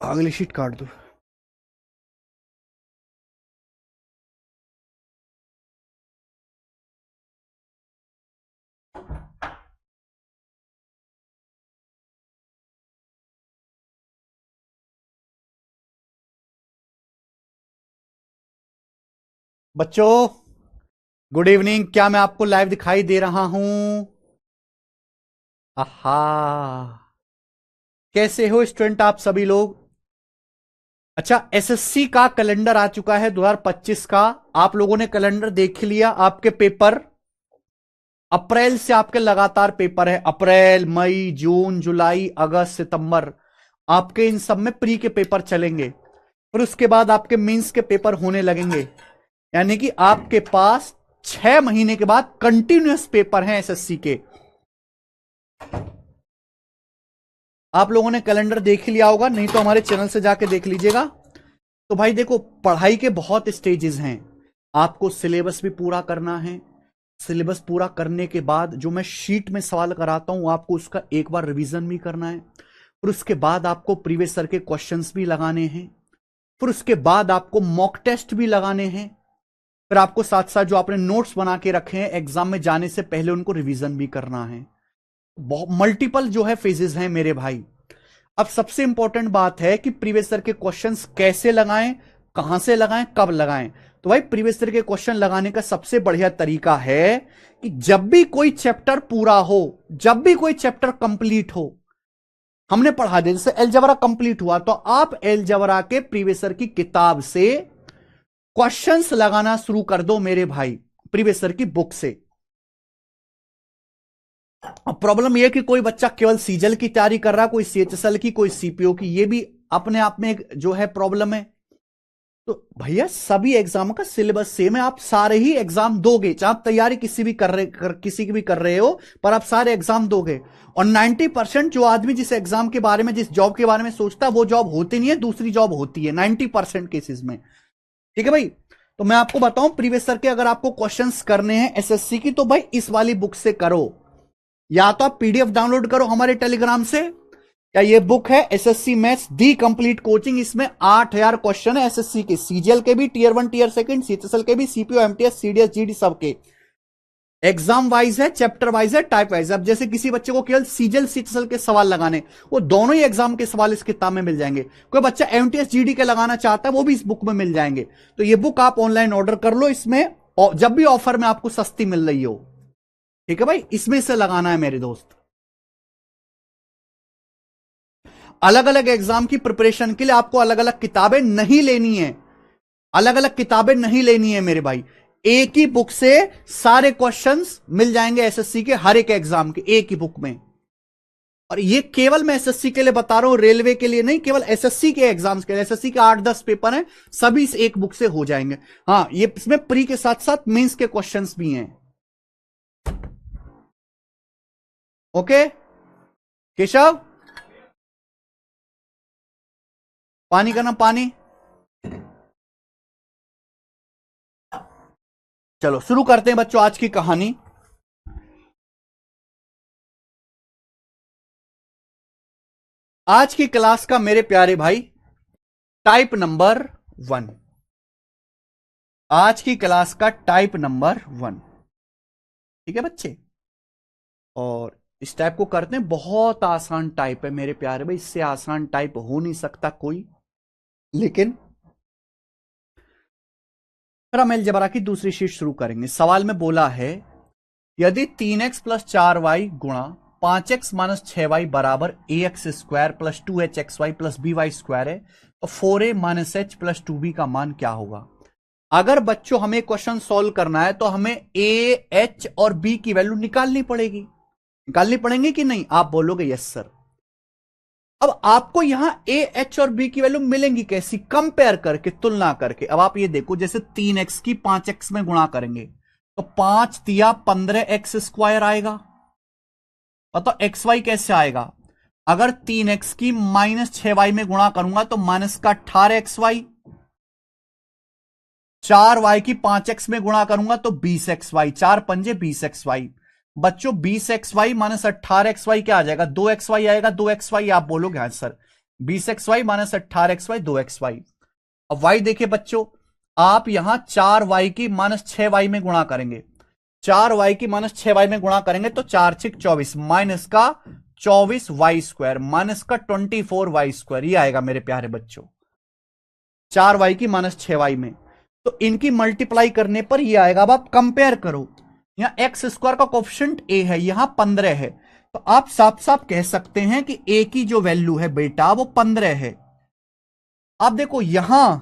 अगली शीट काट दो। बच्चों, गुड इवनिंग। क्या मैं आपको लाइव दिखाई दे रहा हूं? आहा, कैसे हो स्टूडेंट आप सभी लोग? अच्छा, एसएससी का कैलेंडर आ चुका है 2025 का। आप लोगों ने कैलेंडर देख लिया? आपके पेपर अप्रैल से आपके लगातार पेपर है। अप्रैल, मई, जून, जुलाई, अगस्त, सितंबर, आपके इन सब में प्री के पेपर चलेंगे। फिर उसके बाद आपके मेंस के पेपर होने लगेंगे। यानी कि आपके पास 6 महीने के बाद कंटिन्यूअस पेपर हैं एसएससी के। आप लोगों ने कैलेंडर देख लिया होगा, नहीं तो हमारे चैनल से जाके देख लीजिएगा। तो भाई देखो, पढ़ाई के बहुत स्टेजेस हैं। आपको सिलेबस भी पूरा करना है। सिलेबस पूरा करने के बाद जो मैं शीट में सवाल कराता हूं, आपको उसका एक बार रिवीजन भी करना है। फिर उसके बाद आपको प्रीवियस ईयर के क्वेश्चंस भी लगाने हैं। फिर उसके बाद आपको मॉक टेस्ट भी लगाने हैं। फिर आपको साथ साथ जो आपने नोट्स बना के रखे हैं एग्जाम में जाने से पहले उनको रिवीजन भी करना है। बहुत मल्टीपल जो है फेजेस हैं मेरे भाई। अब सबसे इंपॉर्टेंट बात है कि प्रीवियस ईयर के क्वेश्चंस कैसे लगाएं, कहां से लगाएं, कब लगाएं। तो भाई प्रीवियस ईयर के क्वेश्चन लगाने का सबसे बढ़िया तरीका है कि जब भी कोई चैप्टर पूरा हो, जब भी कोई चैप्टर कंप्लीट हो, हमने पढ़ा दिया जैसे एलजबरा कंप्लीट हुआ, तो आप एलजबरा के प्रीवियस ईयर की किताब से क्वेश्चंस लगाना शुरू कर दो मेरे भाई, प्रीवियस ईयर की बुक से। अब प्रॉब्लम यह कि कोई बच्चा केवल सीजल की तैयारी कर रहा है, कोई सीएचएसएल की, कोई सीपीओ की, ये भी अपने आप में एक जो है प्रॉब्लम है। तो भैया सभी एग्जाम का सिलेबस सेम है, आप सारे ही एग्जाम दोगे, चाहे आप तैयारी किसी की भी कर रहे हो, पर आप सारे एग्जाम दोगे। और 90% जो आदमी जिस एग्जाम के बारे में, जिस जॉब के बारे में सोचता है, वो जॉब होती नहीं है, दूसरी जॉब होती है 90% केसेस में। ठीक है भाई। तो मैं आपको बताऊं, प्रीवियस ईयर के अगर आपको क्वेश्चंस करने हैं एसएससी की, तो भाई इस वाली बुक से करो। या तो आप पीडीएफ डाउनलोड करो हमारे टेलीग्राम से, या ये बुक है एसएससी मैथ्स दी कंप्लीट कोचिंग। इसमें 8000 क्वेश्चन है एसएससी के, सीजीएल के भी, टीयर 1 टीयर 2 सीएचएसएल के भी, सीपीओ एमटीएस सीडीएस जीडी सबके। एग्जाम वाइज है, चैप्टर वाइज है, टाइप वाइज। अब जैसे किसी बच्चे को केवल सीजीएल सीएचएसएल के सवाल लगाने, वो दोनों ही एग्जाम के सवाल इस किताब में मिल जाएंगे। कोई बच्चा एमटीएस जीडी के लगाना चाहता है, वो भी इस बुक में मिल जाएंगे। तो ये बुक आप ऑनलाइन ऑर्डर कर लो, इसमें जब भी ऑफर में आपको सस्ती मिल रही हो। ठीक है भाई, इसमें से लगाना है मेरे दोस्त। अलग अलग एग्जाम की प्रिपरेशन के लिए आपको अलग अलग किताबें नहीं लेनी है, अलग अलग किताबें नहीं लेनी है मेरे भाई। एक ही बुक से सारे क्वेश्चंस मिल जाएंगे एसएससी के, हर एक एग्जाम के एक ही बुक में। और ये केवल मैं एसएससी के लिए बता रहा हूं, रेलवे के लिए नहीं, केवल एसएससी के एग्जाम्स के लिए। एसएससी के 8-10 पेपर हैं, सभी इस एक बुक से हो जाएंगे। हाँ, ये इसमें प्री के साथ साथ मेंस के क्वेश्चंस भी हैं। ओके केशव, पानी का ना पानी। चलो शुरू करते हैं बच्चों आज की कहानी। आज की क्लास का मेरे प्यारे भाई टाइप नंबर 1। आज की क्लास का टाइप नंबर 1। ठीक है बच्चे, और इस टाइप को करते हैं, बहुत आसान टाइप है मेरे प्यारे भाई, इससे आसान टाइप हो नहीं सकता कोई। लेकिन फिर हम अलजेब्रा की दूसरी शीट शुरू करेंगे। सवाल में बोला है, यदि 3x प्लस 4y गुणा 5x माइनस 6y बराबर ax square plus 2hxy plus by square है, तो 4a minus h plus 2b का मान क्या होगा? अगर बच्चों हमें क्वेश्चन सॉल्व करना है तो हमें a, h और b की वैल्यू निकालनी पड़ेगी। निकालनी पड़ेंगी कि नहीं? आप बोलोगे यस सर। अब आपको यहां ए, एच और बी की वैल्यू मिलेंगी कैसी? कंपेयर करके, तुलना करके। अब आप ये देखो, जैसे 3x की 5x में गुणा करेंगे तो 5 तिया 15x स्क्वायर आएगा। बताओ एक्स वाई कैसे आएगा? अगर 3x की माइनस 6y में गुणा करूंगा तो माइनस का 18xy, 4y की 5x में गुणा करूंगा तो 20xy, 4 पंजे 20xy। बच्चों 20xy माइनस 18xy क्या आ जाएगा? 2xy आएगा। 2xy आप बोलोगे हाँ sir. 20xy minus 18xy 2xy। अब y देखिए बच्चों, आप यहां 4y की माइनस 6y में गुणा करेंगे, 4y की माइनस 6y में गुणा करेंगे तो 4 6 24 माइनस का 24y² माइनस का 24y², ये आएगा मेरे प्यारे बच्चों 4y की माइनस 6y में। तो इनकी मल्टीप्लाई करने पर ये आएगा। अब आप कंपेयर करो, यहां x² का कोफिशिएंट a है, यहां 15 है, तो आप साफ साफ कह सकते हैं कि a की जो वैल्यू है बेटा वो 15 है। आप देखो यहां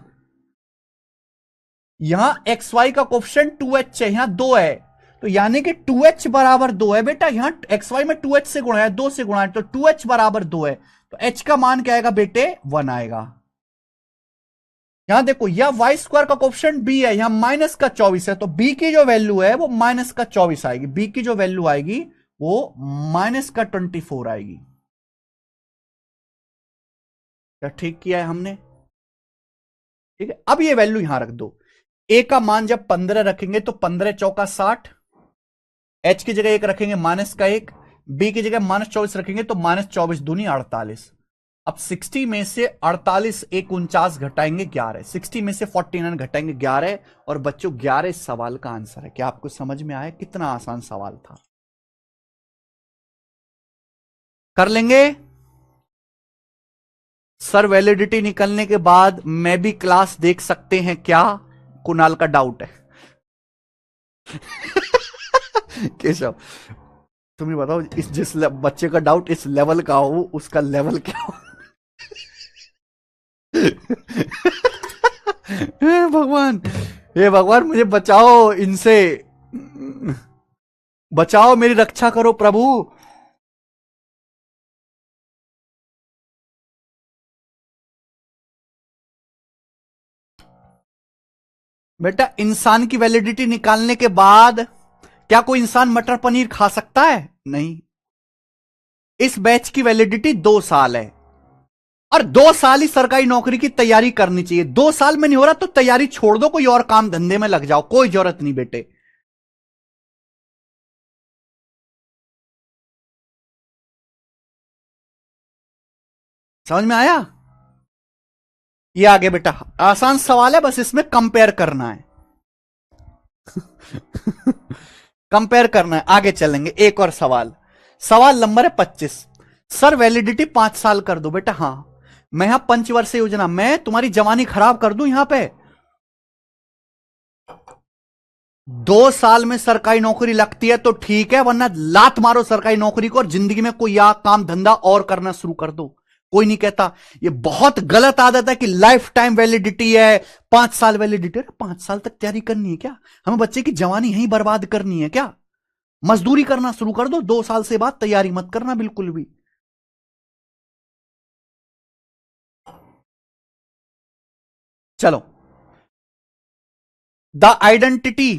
xy का कोफिशिएंट 2h है, यहां 2 है, तो यानी कि 2h बराबर 2 है बेटा। यहां xy में 2h से गुणा है, 2 से गुणा है, तो 2h बराबर 2 है, तो h का मान क्या आएगा बेटे 1 आएगा। यहां देखो यह y² का कोफिशिएंट b है, यहां माइनस का 24 है, तो b की जो वैल्यू है वो माइनस का 24 आएगी, b की जो वैल्यू आएगी वो माइनस का 24 आएगी। क्या ठीक किया है हमने? ठीक है, अब ये वैल्यू यहां रख दो। a का मान जब 15 रखेंगे तो 15 चौका 60, h की जगह 1 रखेंगे माइनस का 1, b की जगह माइनस 24 रखेंगे तो माइनस 24 दूनी 48। अब 60 में से 48 एक 49 घटाएंगे 11, 60 में से 49 घटाएंगे 11, और बच्चों 11 इस सवाल का आंसर है। क्या आपको समझ में आया? कितना आसान सवाल था। कर लेंगे सर? वैलिडिटी निकलने के बाद मैं भी क्लास देख सकते हैं क्या? कुणाल का डाउट है। केशव तुम्हें बताओ, इस जिस बच्चे का डाउट इस लेवल का हो उसका लेवल क्या हो? हे भगवान, हे भगवान मुझे बचाओ इनसे, बचाओ, मेरी रक्षा करो प्रभु। बेटा इंसान की वैलिडिटी निकालने के बाद क्या कोई इंसान मटर पनीर खा सकता है? नहीं। इस बैच की वैलिडिटी 2 साल है, और 2 साल ही सरकारी नौकरी की तैयारी करनी चाहिए। 2 साल में नहीं हो रहा तो तैयारी छोड़ दो, कोई और काम धंधे में लग जाओ, कोई जरूरत नहीं बेटे। समझ में आया? ये आगे बेटा आसान सवाल है, बस इसमें कंपेयर करना है। कंपेयर करना है। आगे चलेंगे, एक और सवाल, सवाल नंबर है 25। सर वैलिडिटी 5 साल कर दो बेटा। हां, मैं यहां पंचवर्षीय योजना, मैं तुम्हारी जवानी खराब कर दूं यहां पे? 2 साल में सरकारी नौकरी लगती है तो ठीक है, वरना लात मारो सरकारी नौकरी को और जिंदगी में कोई काम धंधा और करना शुरू कर दो। कोई नहीं कहता, ये बहुत गलत आदत है कि लाइफ टाइम वैलिडिटी है, 5 साल वैलिडिटी है। 5 साल तक तैयारी करनी है क्या? हमें बच्चे की जवानी यहीं बर्बाद करनी है क्या? मजदूरी करना शुरू कर दो, 2 साल से बाद तैयारी मत करना बिल्कुल भी। चलो, द आइडेंटिटी,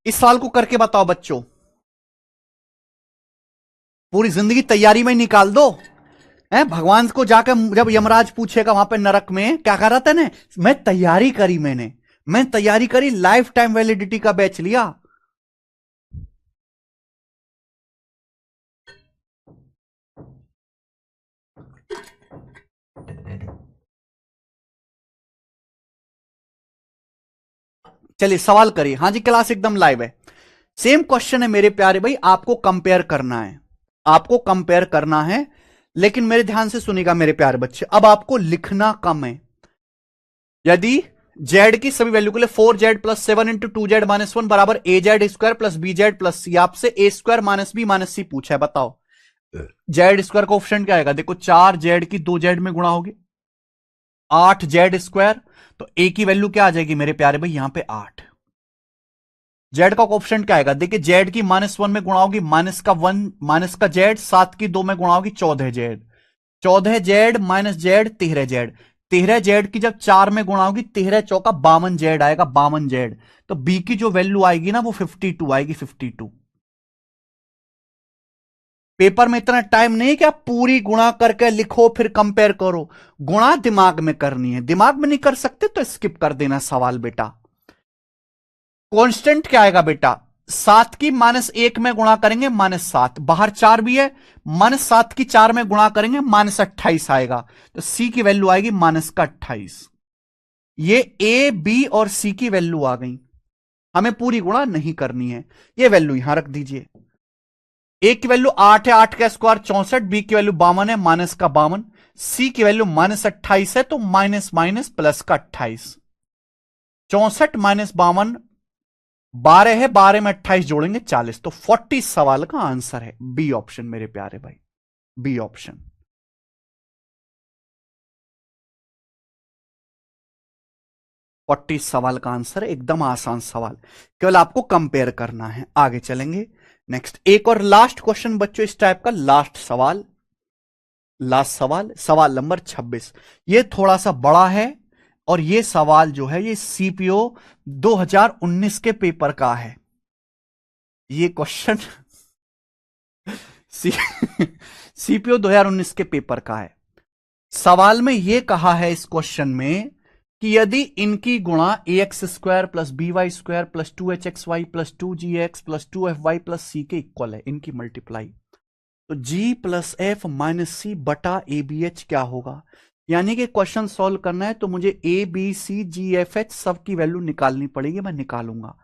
इस सवाल को करके बताओ बच्चों। पूरी जिंदगी तैयारी में ही निकाल दो। भगवान को जाकर जब यमराज पूछेगा वहां पे नरक में, क्या कर रहा था ने? मैं तैयारी करी, मैं तैयारी करी, लाइफ टाइम वैलिडिटी का बैच लिया। चलिए सवाल करिए। हाँ जी, क्लास एकदम लाइव है। सेम क्वेश्चन है मेरे प्यारे भाई, आपको कंपेयर करना है, आपको कंपेयर करना है, लेकिन मेरे ध्यान से सुनिएगा मेरे प्यारे बच्चे। अब आपको लिखना कम है। यदि जेड की सभी वैल्यू के लिए 4z plus 7 into 2z minus 1 बराबर az² प्लस bz प्लस सी, आपसे a² माइनस बी माइनस सी पूछा है, बताओ z² का ऑप्शन क्या आएगा? देखो 4z की 2z में गुणा होगी 8z², तो a की वैल्यू क्या आ जाएगी मेरे प्यारे भाई? यहां पे 8। जेड का ऑप्शन क्या आएगा? देखिए जेड की -1 में गुणा होगी माइनस का 1 माइनस का जेड, 7 की 2 में गुणा होगी 14z, 14z minus Z 13z, 13z की जब 4 में गुणा होगी 13 चौका 52z आएगा, 52z। तो बी की जो वैल्यू आएगी ना वो 52 आएगी, 52। पेपर में इतना टाइम नहीं कि आप पूरी गुणा करके लिखो फिर कंपेयर करो। गुणा दिमाग में करनी है, दिमाग में नहीं कर सकते तो स्किप कर देना सवाल बेटा। कांस्टेंट क्या आएगा बेटा? 7 की -1 में गुणा करेंगे -7, बाहर 4 भी है, -7 की 4 में गुणा करेंगे -28 आएगा, तो सी की वैल्यू आएगी -28। ये ए बी और सी की वैल्यू आ गई, हमें पूरी गुणा नहीं करनी है, ये वैल्यू यहां रख दीजिए। ए की वैल्यू 8 है, 8 का स्क्वायर 64, बी की वैल्यू 52 है, माइनस का 52, सी की वैल्यू -28 है, तो माइनस माइनस प्लस का 28, 64 - 52 12 है, 12 में 28 जोड़ेंगे 40, तो 40 सवाल का आंसर है बी ऑप्शन मेरे प्यारे भाई, बी ऑप्शन। 40 सवाल का आंसर, एकदम आसान सवाल, केवल आपको कंपेयर करना है। आगे चलेंगे, नेक्स्ट एक और लास्ट क्वेश्चन बच्चों इस टाइप का, लास्ट सवाल, लास्ट सवाल, सवाल नंबर 26। ये थोड़ा सा बड़ा है और ये सवाल जो है ये सीपीओ 2019 के पेपर का है। ये क्वेश्चन सीपीओ 2019 के पेपर का है। सवाल में यह कहा है इस क्वेश्चन में कि यदि इनकी गुणा ax² + by² + 2hxy + 2gx + 2fy + c के इक्वल है, इनकी मल्टीप्लाई, तो g + f - c बटा abh क्या होगा। यानी कि क्वेश्चन सॉल्व करना है तो मुझे a b c g f h सब की वैल्यू निकालनी पड़ेगी, मैं निकालूंगा।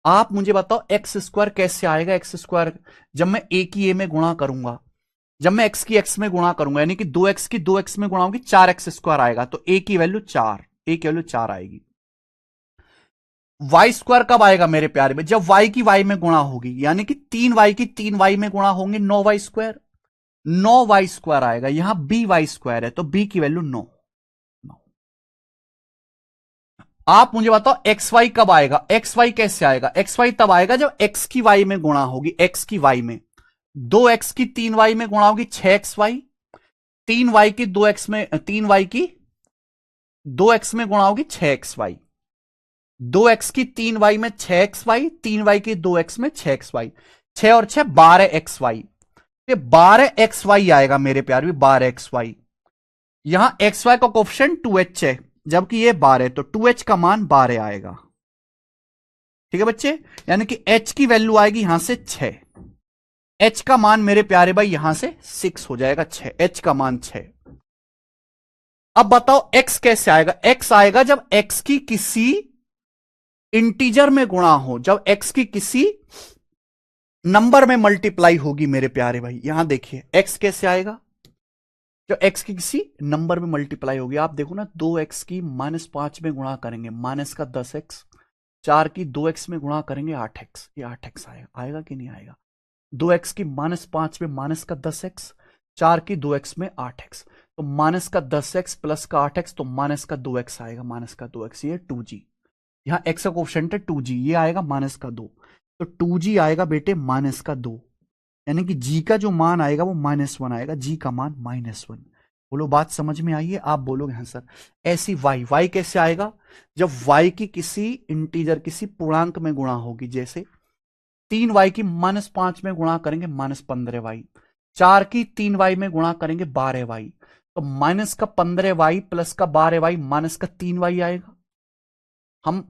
आप मुझे बताओ x² कैसे आएगा। x² जब मैं a की a में गुणा करूंगा, जब मैं x की x में गुणा करूंगा, यानी कि 2x की 2x में गुणा होगी 4x² आएगा, तो a की वैल्यू 4, a की वैल्यू 4 आएगी। y² कब आएगा मेरे प्यारे में, जब y की y में गुणा होगी, यानी कि 3y की 3y में गुणा होंगे 9y², 9y² आएगा। यहां by² है तो b की वैल्यू 9। आप मुझे बताओ xy कब आएगा, xy कैसे आएगा। xy तब आएगा जब x की y में गुणा होगी, x की y में 2x की 3y में गुणा होगी 6xy, 3y की 2x में 3y की 2x में गुणा होगी 6xy, 2x की 3y में 6xy, 3y की 2x में 6xy, 6 और 6 12xy, ये 12xy आएगा मेरे प्यार भी, 12xy। यहां xy का कोफिशिएंट 2h है, जबकि ये 12, तो 2h का मान 12 आएगा। ठीक है बच्चे, यानी कि h की वैल्यू आएगी यहां से 6, h का मान मेरे प्यारे भाई यहां से 6 हो जाएगा, 6, h का मान 6। अब बताओ x कैसे आएगा। x आएगा जब x की किसी इंटीजर में गुणा हो, जब x की किसी नंबर में मल्टीप्लाई होगी मेरे प्यारे भाई। यहां देखिए x कैसे आएगा, जब x की किसी नंबर में मल्टीप्लाई होगी। आप देखो ना, 2x की -5 में गुणा करेंगे -10x, 4 की 2x में गुणा करेंगे 8x, ये 8x आएगा, आएगा कि नहीं आएगा। 2x की -5 में -10x, 4 की 2x में 8x, तो -10x प्लस का 8x, तो -2x आएगा, -2x, ये 2g। यहां x का कोफिशिएंट है 2g, ये आएगा -2, तो 2g आएगा बेटे -2, यानी कि g का जो मान आएगा वो -1 आएगा, g का मान -1। बोलो बात समझ में आई है। आप बोलोगे हाँ सर। ऐसी y कैसे आएगा, जब y की किसी इंटीजर किसी पूर्णांक में गुणा होगी, जैसे 3y की -5 में गुणा करेंगे -15y, 4 की 3y में गुणा करेंगे 12y, तो -15y प्लस का 12y -3y आएगा। हम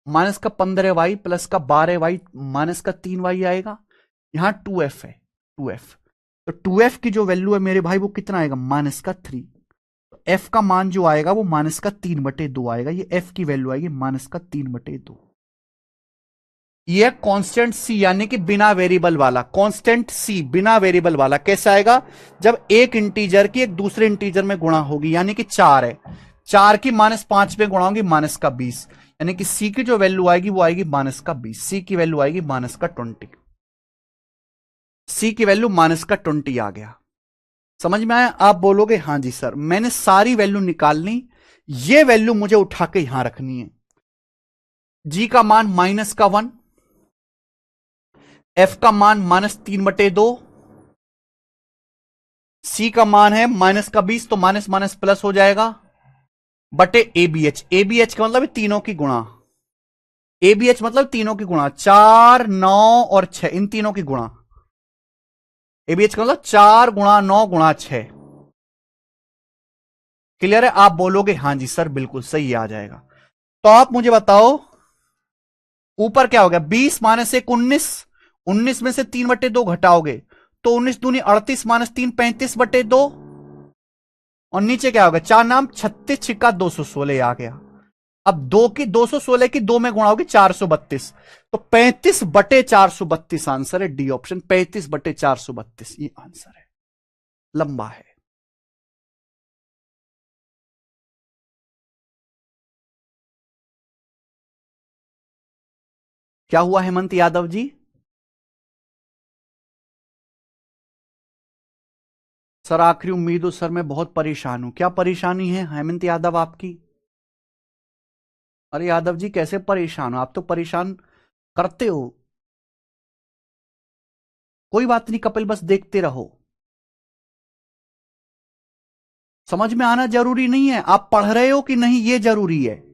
-15y प्लस का 12y -3y आएगा। यहां 2f है, 2f, तो 2f की जो वैल्यू है मेरे भाई वो कितना आएगा, -3। तो f का मान जो आएगा वो -3/2 आएगा, ये f की वैल्यू आएगी -3/2। ये कांस्टेंट c, यानी कि बिना वेरिएबल वाला, कांस्टेंट c बिना वेरिएबल वाला कैसे आएगा, जब एक इंटीजर की एक दूसरे इंटीजर में गुणा होगी, यानी कि 4 है, 4 की -5 में गुणा होगी -20, यानी कि c की जो वैल्यू आएगी वो आएगी -20, c की वैल्यू आएगी -20, c की वैल्यू -20 आ गया। समझ में आया। आप बोलोगे हां जी सर, मैंने सारी वैल्यू निकाल ली, ये वैल्यू मुझे उठा के यहां रखनी है। g का मान -1, f का मान -3/2, c का मान है -20, तो माइनस माइनस प्लस हो जाएगा, बटे abh। abh का मतलब तीनों की गुणा, abh मतलब तीनों की गुणा, 4, 9 और 6, इन तीनों की गुणा। abh का मतलब 4 × 9 × 6। क्लियर है। आप बोलोगे हां जी सर बिल्कुल सही आ जाएगा। तो आप मुझे बताओ ऊपर क्या हो गया 20 माइनस 1 19, 19 में से 3/2 घटाओगे तो 19 दूनी 38 माइनस 3 35/2, और नीचे क्या होगा 4 नाम 36 छिक्का 216 आ गया। अब 216 की 2 में गुणा होगी 432, तो 35/432 आंसर है डी ऑप्शन, 35/432 ये आंसर है, लंबा है। क्या हुआ हेमंत यादव जी? सर आखिरी उम्मीद हो सर, मैं बहुत परेशान हूं। क्या परेशानी है हेमंत यादव आपकी? अरे यादव जी कैसे परेशान हो आप, तो परेशान करते हो। कोई बात नहीं कपिल, बस देखते रहो। समझ में आना जरूरी नहीं है, आप पढ़ रहे हो कि नहीं ये जरूरी है।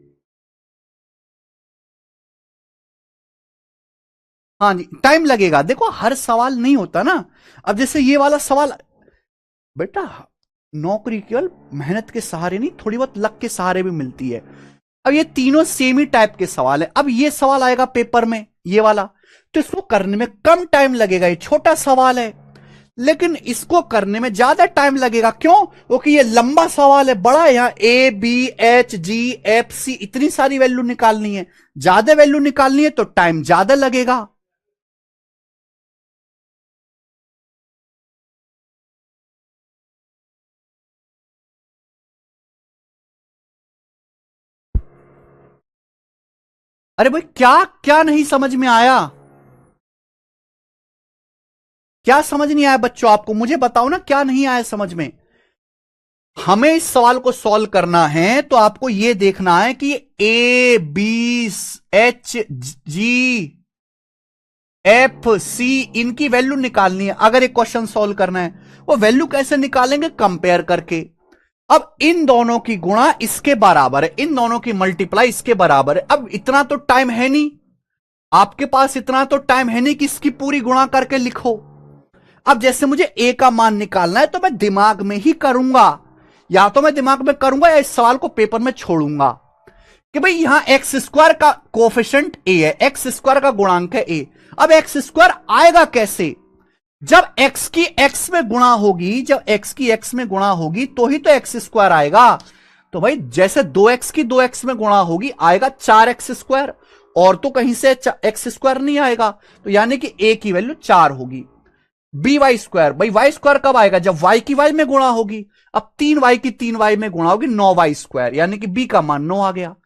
हाँ जी टाइम लगेगा, देखो हर सवाल नहीं होता ना। अब जैसे ये वाला सवाल बेटा, नौकरी केवल मेहनत के सहारे नहीं, थोड़ी बहुत लक के सहारे भी मिलती है। अब ये तीनों सेम ही टाइप के सवाल है। अब ये सवाल आएगा पेपर में ये वाला, तो इसको करने में कम टाइम लगेगा, ये छोटा सवाल है। लेकिन इसको करने में ज्यादा टाइम लगेगा, क्यों? क्योंकि ये लंबा सवाल है, बड़ा है। यहां A B H G F C इतनी सारी वैल्यू निकालनी है, ज्यादा वैल्यू निकालनी है तो टाइम ज्यादा लगेगा। अरे भाई क्या क्या नहीं समझ में आया? क्या समझ नहीं आया बच्चों आपको? मुझे बताओ ना क्या नहीं आया समझ में। हमें इस सवाल को सॉल्व करना है तो आपको यह देखना है कि A B H G F C इनकी वैल्यू निकालनी है अगर एक क्वेश्चन सॉल्व करना है। वो वैल्यू कैसे निकालेंगे? कंपेयर करके। अब इन दोनों की गुणा इसके बराबर है, इन दोनों की मल्टीप्लाई इसके बराबर है। अब इतना तो टाइम है नहीं आपके पास, इतना तो टाइम है नहीं कि इसकी पूरी गुणा करके लिखो। अब जैसे मुझे ए का मान निकालना है तो मैं दिमाग में ही करूंगा, या तो मैं दिमाग में करूंगा या इस सवाल को पेपर में छोड़ूंगा कि भाई यहां एक्स स्क्वायर का कोफिशिएंट ए है, एक्स स्क्वायर का गुणांक है ए। अब एक्स स्क्वायर आएगा कैसे? जब एक्स की एक्स में गुणा होगी, जब एक्स की एक्स में गुणा होगी तो ही तो एक्स स्क्वायर आएगा। तो भाई जैसे 2x की 2x में गुणा होगी आएगा 4x स्क्वायर, और तो कहीं से एक्स स्क्वायर नहीं आएगा, तो यानी कि ए की वैल्यू 4 होगी। बी वाई स्क्वायर, भाई वाई स्क्वायर कब आएगा? जब वाई की वाई में गुणा होगी। अब 3y की 3y में गुणा होगी 9y स्क्वायर, यानी कि बी का मान 9 आ गया।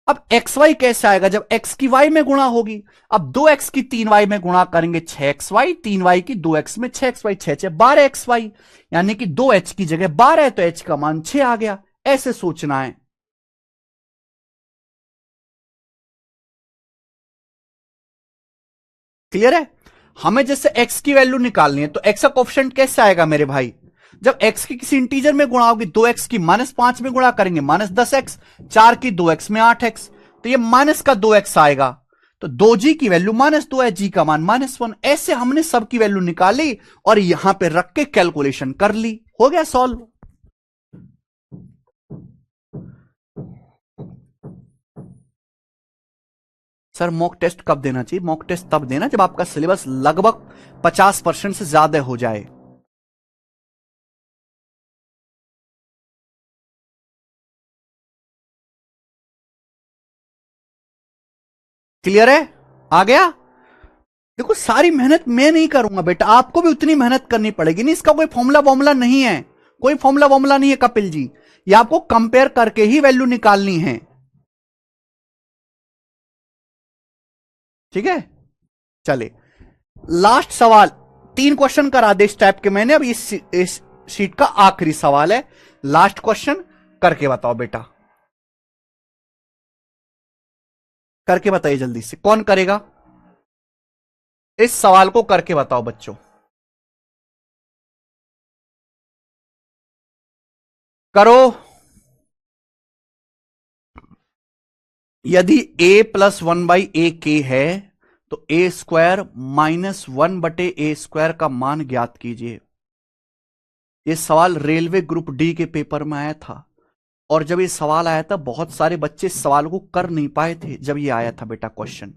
अब एक्स वाई कैसे आएगा? जब एक्स की वाई में गुणा होगी। अब 2x की 3y में गुणा करेंगे 6xy, 3y की 2x में 6xy, 6 12xy, यानी कि 2h की जगह 12 है तो h का मान 6 आ गया। ऐसे सोचना है। क्लियर है? हमें जैसे x की वैल्यू निकालनी है तो x का कोफिशिएंट कैसे आएगा मेरे भाई? जब x की किसी इंटीजर में गुणा होगी, 2x की -5 में गुणा करेंगे -10x, 4 की 2x में 8x, तो ये माइनस का 2x आएगा। तो 2g की वैल्यू -2 है, g का मान -1। ऐसे हमने सबकी वैल्यू निकाली और यहां पे रख के कैलकुलेशन कर ली, हो गया सॉल्व। सर मॉक टेस्ट कब देना चाहिए? मॉक टेस्ट तब देना जब आपका सिलेबस लगभग 50% से ज्यादा हो जाए। क्लियर है? आ गया? देखो सारी मेहनत मैं नहीं करूंगा बेटा, आपको भी उतनी मेहनत करनी पड़ेगी। नहीं इसका कोई फॉर्मूला वॉर्मूला नहीं है, कोई फॉर्मूला वॉर्मूला नहीं है कपिल जी, ये आपको कंपेयर करके ही वैल्यू निकालनी है। ठीक है चले, लास्ट सवाल, 3 क्वेश्चन करा दे इस टाइप के मैंने। अब इस शीट का आखिरी सवाल है, लास्ट क्वेश्चन करके बताओ बेटा, करके बताइए जल्दी से, कौन करेगा? इस सवाल को करके बताओ बच्चों। करो। यदि a प्लस 1/a है तो a स्क्वायर -1/a² का मान ज्ञात कीजिए। यह सवाल रेलवे ग्रुप डी के पेपर में आया था, और जब ये सवाल आया था बहुत सारे बच्चे इस सवाल को कर नहीं पाए थे जब ये आया था बेटा क्वेश्चन।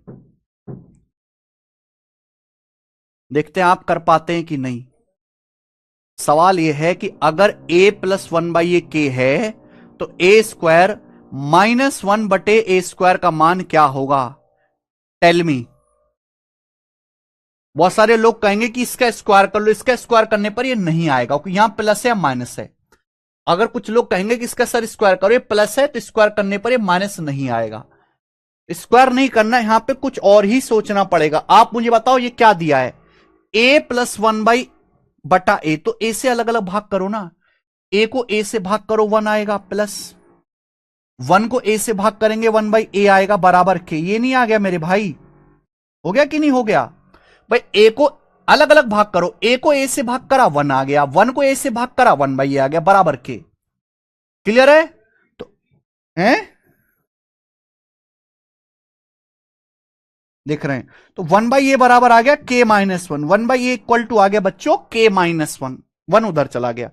देखते हैं आप कर पाते हैं कि नहीं। सवाल यह है कि अगर a प्लस 1/a है तो a स्क्वायर -1/a² का मान क्या होगा? Tell me. बहुत सारे लोग कहेंगे कि इसका स्क्वायर कर लो, इसका स्क्वायर करने पर ये नहीं आएगा क्योंकि यहां प्लस है या माइनस है। अगर कुछ लोग कहेंगे कि इसका सर स्क्वायर करो, ये प्लस है तो स्क्वायर करने पर ये माइनस नहीं आएगा। स्क्वायर नहीं करना, यहां पे कुछ और ही सोचना पड़ेगा। आप मुझे बताओ ये क्या दिया है? a प्लस 1/a, तो a से अलग अलग भाग करो ना। a को a से भाग करो 1 आएगा, प्लस 1 को a से भाग करेंगे 1/a आएगा बराबर के। ये नहीं आ गया मेरे भाई? हो गया कि नहीं हो गया? भाई a को अलग अलग भाग करो। a को a से भाग करा 1 आ गया, 1 को a से भाग करा 1/a आ गया बराबर के। क्लियर है? तो हैं, देख रहे हैं? तो 1/a बराबर आ गया k-1, 1/a इक्वल टू आ गया बच्चों k-1, 1 उधर चला गया।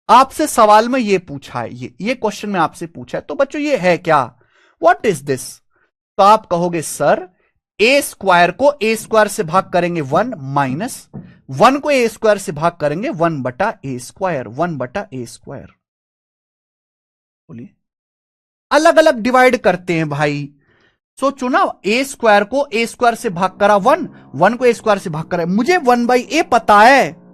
आपसे सवाल में ये पूछा है, ये क्वेश्चन में आपसे पूछा है, तो बच्चों ये है क्या? What is this? तो आप कहोगे सर ए स्क्वायर को ए स्क्वायर से भाग करेंगे 1 माइनस 1 को ए स्क्वायर से भाग करेंगे 1/a², 1/a²। बोलिए, अलग अलग डिवाइड करते हैं भाई। सोचो ना, ए स्क्वायर को ए स्क्वायर से भाग करा 1, 1 को ए स्क्वायर से भाग करा, मुझे 1/a पता है।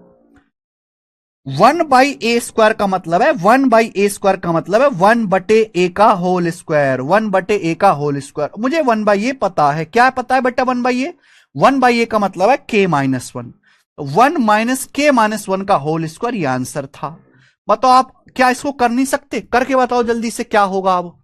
1/a² का मतलब है 1/a² का मतलब है 1/a का होल स्क्वायर, 1/a का होल स्क्वायर। मुझे 1/a पता है। क्या पता है बेटा? 1/a, 1/a का मतलब है k-1, 1 माइनस k-1 का होल स्क्वायर, ये आंसर था। बताओ आप क्या इसको कर नहीं सकते? करके बताओ जल्दी से क्या होगा अब।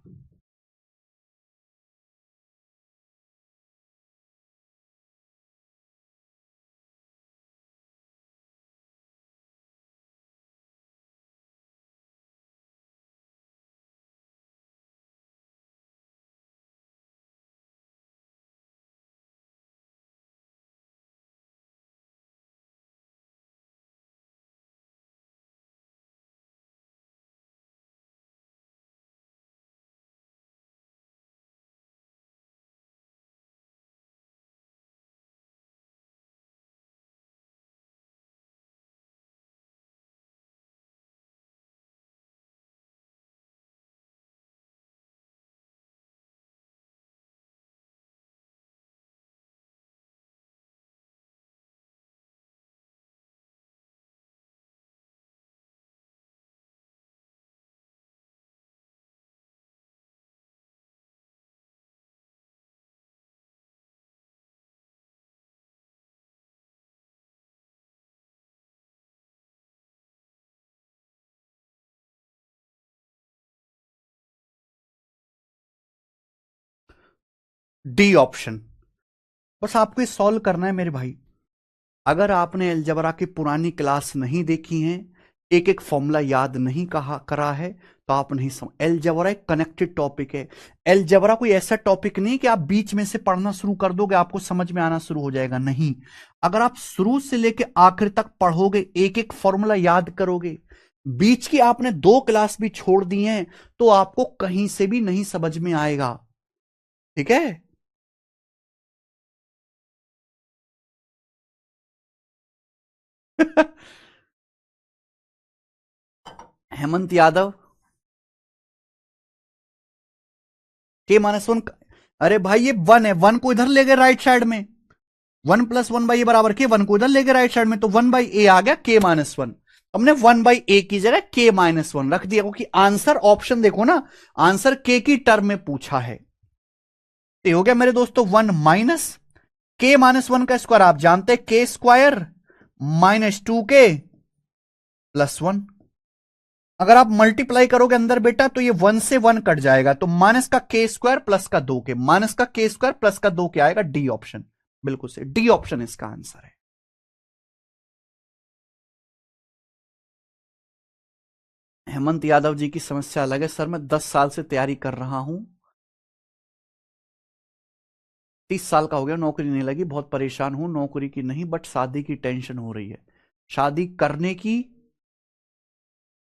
D option. बस आपको ये सॉल्व करना है मेरे भाई। अगर आपने अलजेब्रा की पुरानी क्लास नहीं देखी है, एक एक फॉर्मूला याद नहीं कहा करा है, तो आप नहीं समझ। अलजेब्रा एक कनेक्टेड टॉपिक है। अलजेब्रा कोई ऐसा टॉपिक नहीं कि आप बीच में से पढ़ना शुरू कर दोगे आपको समझ में आना शुरू हो जाएगा, नहीं। अगर आप शुरू से लेके आखिर तक पढ़ोगे, एक एक फॉर्मूला याद करोगे, बीच की आपने 2 क्लास भी छोड़ दी हैं, तो आपको कहीं से भी नहीं समझ में आएगा। ठीक है? हेमंत यादव, k-1। अरे भाई ये 1 है, 1 को इधर ले गए राइट साइड में, 1 प्लस 1/a बराबर के, 1 को इधर ले गए राइट साइड में, तो 1/a आ गया k-1। हमने 1/a की जगह k-1 रख दिया क्योंकि आंसर ऑप्शन देखो ना, आंसर k की टर्म में पूछा है। तो हो गया मेरे दोस्तों 1 माइनस k-1 का स्क्वायर आप जानते हैं k² -2k प्लस 1। अगर आप मल्टीप्लाई करोगे अंदर बेटा तो ये 1 से 1 कट जाएगा, तो माइनस का k² प्लस का 2k, माइनस का k² प्लस का 2k आएगा। डी ऑप्शन बिल्कुल से, डी ऑप्शन इसका आंसर है। हेमंत यादव जी की समस्या अलग है सर, मैं 10 साल से तैयारी कर रहा हूं, 30 साल का हो गया, नौकरी नहीं लगी, बहुत परेशान हूं, नौकरी की नहीं बट शादी की टेंशन हो रही है। शादी करने की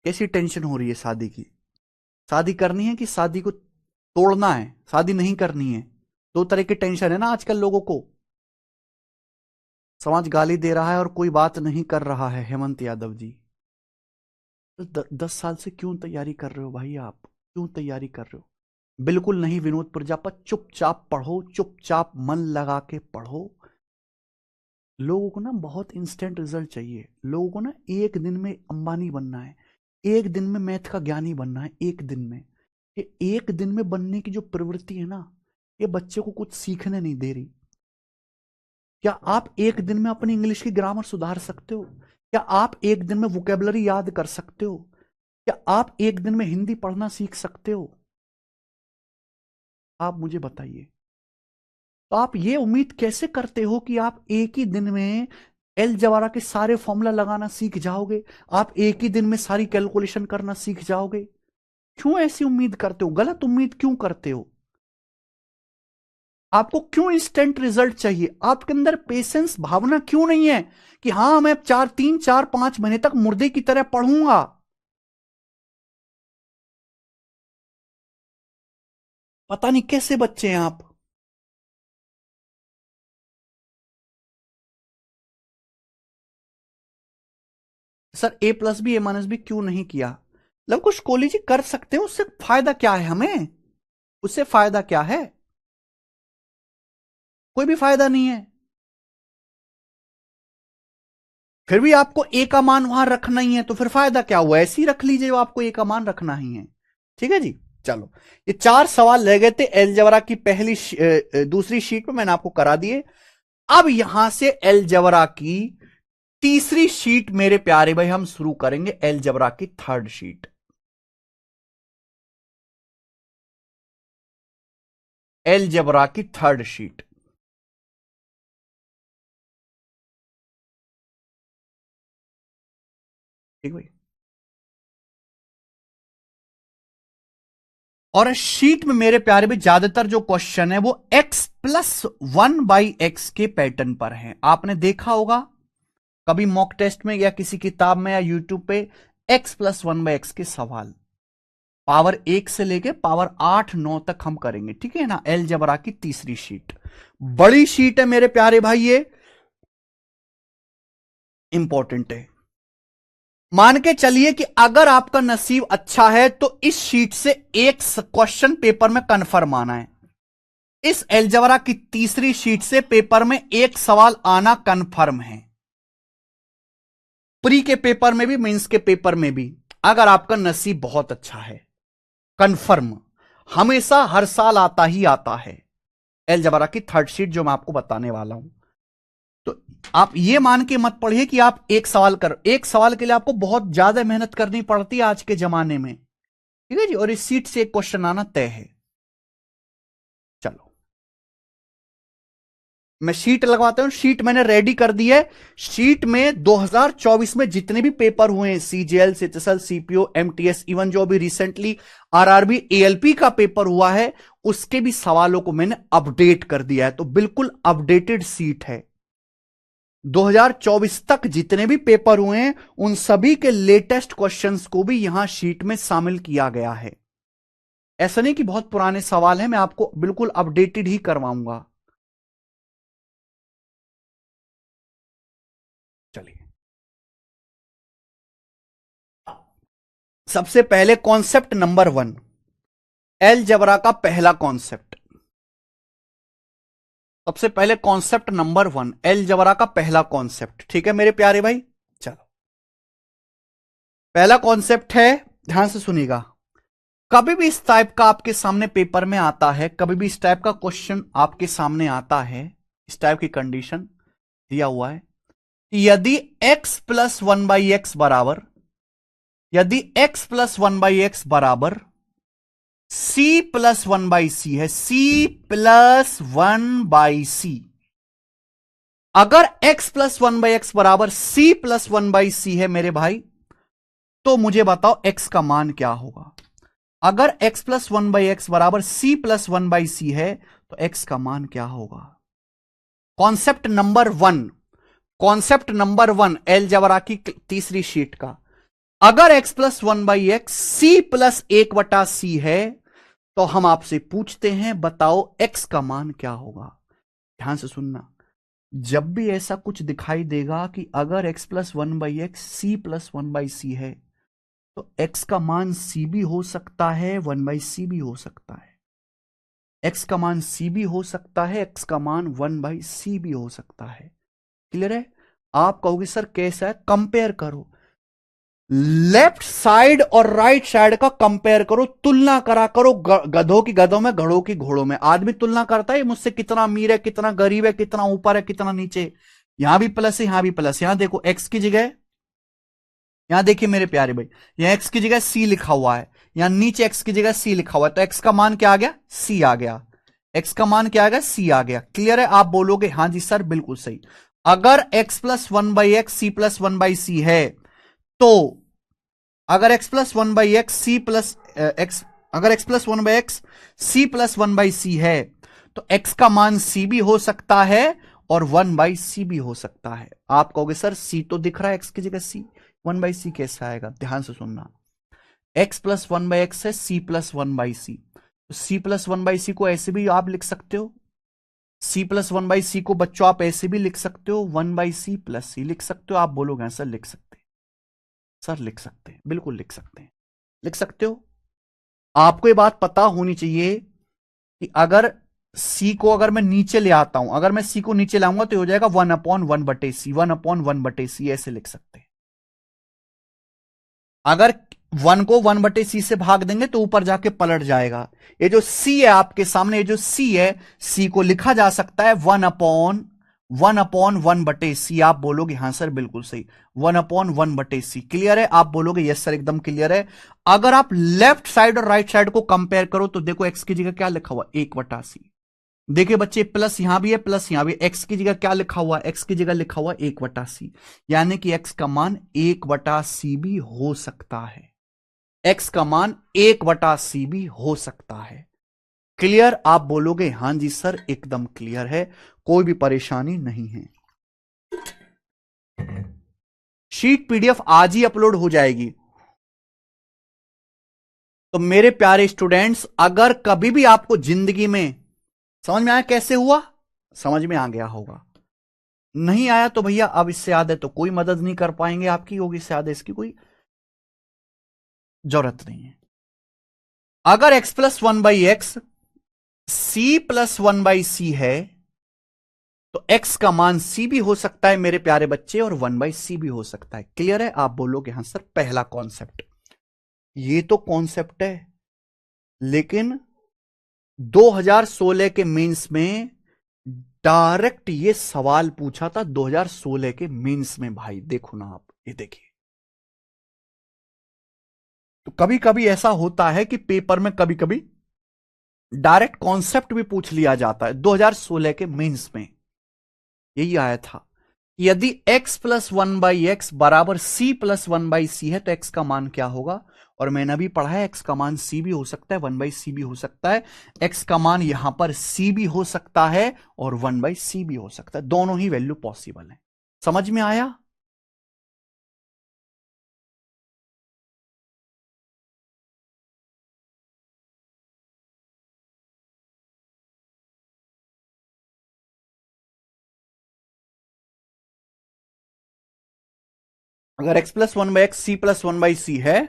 कैसी टेंशन हो रही है? शादी की, शादी करनी है कि शादी को तोड़ना है? शादी नहीं करनी है। 2 तरह की टेंशन है ना आजकल लोगों को। समाज गाली दे रहा है और कोई बात नहीं कर रहा है। हेमंत यादव जी, 10 साल से क्यों तैयारी कर रहे हो भाई? आप क्यों तैयारी कर रहे हो? बिल्कुल नहीं विनोद प्रजापत, चुपचाप पढ़ो, चुपचाप मन लगा के पढ़ो। लोगों को ना बहुत इंस्टेंट रिजल्ट चाहिए। लोगों को ना एक दिन में अंबानी बनना है, एक दिन में मैथ का ज्ञानी बनना है, एक दिन में। ये एक दिन में बनने की जो प्रवृत्ति है ना, ये बच्चे को कुछ सीखने नहीं दे रही। क्या आप एक दिन में अपनी इंग्लिश की ग्रामर सुधार सकते हो? क्या आप एक दिन में वोकेबलरी याद कर सकते हो? क्या आप एक दिन में हिंदी पढ़ना सीख सकते हो? आप मुझे बताइए। तो आप ये उम्मीद कैसे करते हो कि आप एक ही दिन में एलजेब्रा के सारे फॉर्मूला लगाना सीख जाओगे? आप एक ही दिन में सारी कैलकुलेशन करना सीख जाओगे? क्यों ऐसी उम्मीद करते हो? गलत उम्मीद क्यों करते हो? आपको क्यों इंस्टेंट रिजल्ट चाहिए? आपके अंदर पेशेंस भावना क्यों नहीं है कि हां मैं 3, 4, 5 महीने तक मुर्दे की तरह पढ़ूंगा? पता नहीं कैसे बच्चे हैं आप। सर A+B A-B क्यों नहीं किया? लव कुश कोहली जी कर सकते हैं, उससे फायदा क्या है हमें? उससे फायदा क्या है? कोई भी फायदा नहीं है। फिर भी आपको ए का मान वहां रखना ही है, तो फिर फायदा क्या हुआ? ऐसे ही रख लीजिए, आपको ए का मान रखना ही है। ठीक है जी। चलो, ये 4 सवाल रह गए थे एलजेब्रा की दूसरी शीट में, मैंने आपको करा दिए। अब यहां से एलजेब्रा की तीसरी शीट मेरे प्यारे भाई हम शुरू करेंगे, एलजेब्रा की थर्ड शीट। एलजेब्रा की थर्ड शीट। ठीक भाई। और इस शीट में मेरे प्यारे भी ज्यादातर जो क्वेश्चन है वो x+1/x के पैटर्न पर हैं। आपने देखा होगा कभी मॉक टेस्ट में या किसी किताब में या यूट्यूब पे x+1/x के सवाल पावर 1 से लेके पावर 8, 9 तक हम करेंगे। ठीक है ना? एलजेब्रा की तीसरी शीट बड़ी शीट है मेरे प्यारे भाई, ये इंपॉर्टेंट है। मान के चलिए कि अगर आपका नसीब अच्छा है तो इस शीट से एक क्वेश्चन पेपर में कन्फर्म आना है। इस एलजेब्रा की तीसरी शीट से पेपर में एक सवाल आना कन्फर्म है, प्री के पेपर में भी, मेंस के पेपर में भी। अगर आपका नसीब बहुत अच्छा है, कन्फर्म हमेशा हर साल आता ही आता है। एलजेब्रा की थर्ड शीट जो मैं आपको बताने वाला हूं, तो आप ये मान के मत पढ़िए कि आप एक सवाल के लिए आपको बहुत ज्यादा मेहनत करनी पड़ती है आज के जमाने में। ठीक है जी। और इस सीट से एक क्वेश्चन आना तय है। चलो, मैं शीट लगवाता हूं। शीट मैंने रेडी कर दी है। शीट में 2024 में जितने भी पेपर हुए हैं, CGL, CHSL, CPO, MTS, even जो अभी रिसेंटली आरआरबी एएलपी का पेपर हुआ है, उसके भी सवालों को मैंने अपडेट कर दिया है। तो बिल्कुल अपडेटेड सीट है। 2024 तक जितने भी पेपर हुए हैं उन सभी के लेटेस्ट क्वेश्चंस को भी यहां शीट में शामिल किया गया है। ऐसा नहीं कि बहुत पुराने सवाल हैं, मैं आपको बिल्कुल अपडेटेड ही करवाऊंगा। चलिए, सबसे पहले कॉन्सेप्ट नंबर 1, एलजेब्रा का पहला कॉन्सेप्ट। सबसे पहले कॉन्सेप्ट नंबर 1, एलजेब्रा का पहला कॉन्सेप्ट। ठीक है मेरे प्यारे भाई, चलो पहला कॉन्सेप्ट है, ध्यान से सुनिएगा। कभी भी इस टाइप का आपके सामने पेपर में आता है, कभी भी इस टाइप का क्वेश्चन आपके सामने आता है, इस टाइप की कंडीशन दिया हुआ है, यदि x+1/x बराबर, यदि x+1/x बराबर c+1/c है, c+1/c, अगर x+1/x बराबर c+1/c है मेरे भाई, तो मुझे बताओ x का मान क्या होगा। अगर x+1/x बराबर c+1/c है तो x का मान क्या होगा? Concept number 1, concept number 1 algebra की तीसरी शीट का, अगर x+1/x c+1/c है तो हम आपसे पूछते हैं बताओ x का मान क्या होगा। ध्यान से सुनना, जब भी ऐसा कुछ दिखाई देगा कि अगर x plus one by x c plus one by c है, तो x का मान c भी हो सकता है, वन बाई सी भी हो सकता है। x का मान c भी हो सकता है, x का मान वन बाई सी भी हो सकता है। क्लियर है? आप कहोगे सर कैसा है? कंपेयर करो, लेफ्ट साइड और राइट साइड का कंपेयर करो, तुलना करा करो। गधों की गधों में, घोड़ों की घोड़ों में। आदमी तुलना करता है मुझसे कितना अमीर है, कितना गरीब है, कितना ऊपर है, कितना नीचे। यहां भी प्लस है, यहां भी प्लस। यहां देखो एक्स की जगह, यहां देखिए मेरे प्यारे भाई, यहां एक्स की जगह सी लिखा हुआ है, यहां नीचे एक्स की जगह सी लिखा हुआ है, तो एक्स का मान क्या आ गया? सी आ गया। एक्स का मान क्या आ गया? सी आ गया। क्लियर है? आप बोलोगे हाँ जी सर बिल्कुल सही। अगर x plus one by x c plus one by c है, तो अगर x plus one by x c plus x, अगर x plus one by x c plus one by c है, तो x का मान c भी हो सकता है और वन बाई सी भी हो सकता है। आप कहोगे सर c तो दिख रहा है, x की जगह c, वन बाई सी कैसे आएगा? ध्यान से सुनना, x plus one by x है c प्लस वन बाई सी, तो c प्लस वन बाई सी को ऐसे भी आप लिख सकते हो, c प्लस वन बाई सी को बच्चों आप ऐसे भी लिख सकते हो, वन बाई सी प्लस सी लिख सकते हो। आप बोलोगे सर लिख सकते हैं, सर लिख सकते हैं, बिल्कुल लिख सकते हैं, लिख सकते हो। आपको ये बात पता होनी चाहिए कि अगर सी को अगर मैं नीचे ले आता हूं, अगर मैं सी को नीचे लाऊंगा तो हो जाएगा वन अपॉन वन बटे सी, वन अपॉन वन बटे सी, ऐसे लिख सकते हैं। अगर वन को वन बटे सी से भाग देंगे तो ऊपर जाके पलट जाएगा। ये जो सी है आपके सामने, ये जो सी है, सी को लिखा जा सकता है वन अपॉन वन बटे सी। आप बोलोगे हाँ सर बिल्कुल सही, वन अपॉन वन बटे सी। क्लियर है? आप बोलोगे यस सर एकदम क्लियर है। अगर आप लेफ्ट साइड और राइट साइड को कंपेयर करो तो देखो एक्स की जगह क्या लिखा हुआ? एक बटा सी। देखिए बच्चे प्लस यहां भी है, प्लस यहां भी। एक्स की जगह क्या लिखा हुआ? एक्स की जगह लिखा हुआ एक बटा सी, यानी कि एक्स का मान एक बटा सी भी हो सकता है। एक्स का मान एक बटा सी भी हो सकता है। क्लियर? आप बोलोगे हां जी सर एकदम क्लियर है, कोई भी परेशानी नहीं है। शीट पीडीएफ आज ही अपलोड हो जाएगी। तो मेरे प्यारे स्टूडेंट्स, अगर कभी भी आपको जिंदगी में समझ में आया कैसे हुआ, समझ में आ गया होगा। नहीं आया तो भैया अब इससे ज्यादा तो कोई मदद नहीं कर पाएंगे आपकी, होगी इससे ज्यादा इसकी कोई जरूरत नहीं है। अगर x plus one by x c plus one by c है, तो x का मान c भी हो सकता है मेरे प्यारे बच्चे, और वन बाई सी भी हो सकता है। क्लियर है? आप बोलोगे हाँ सर पहला कॉन्सेप्ट, ये तो कॉन्सेप्ट है, लेकिन 2016 के मेंस में डायरेक्ट ये सवाल पूछा था, 2016 के मेंस में। भाई देखो ना आप, ये देखिए। तो कभी कभी ऐसा होता है कि पेपर में कभी कभी डायरेक्ट कॉन्सेप्ट भी पूछ लिया जाता है। 2016 के मेंस में यही आया था, यदि x plus one by x बराबर c plus one by c है तो x का मान क्या होगा? और मैंने अभी पढ़ा है x का मान c भी हो सकता है, वन बाई सी भी हो सकता है। x का मान यहां पर c भी हो सकता है और वन बाई सी भी हो सकता है, दोनों ही वैल्यू पॉसिबल है। समझ में आया? अगर x plus one by x c plus one by c है,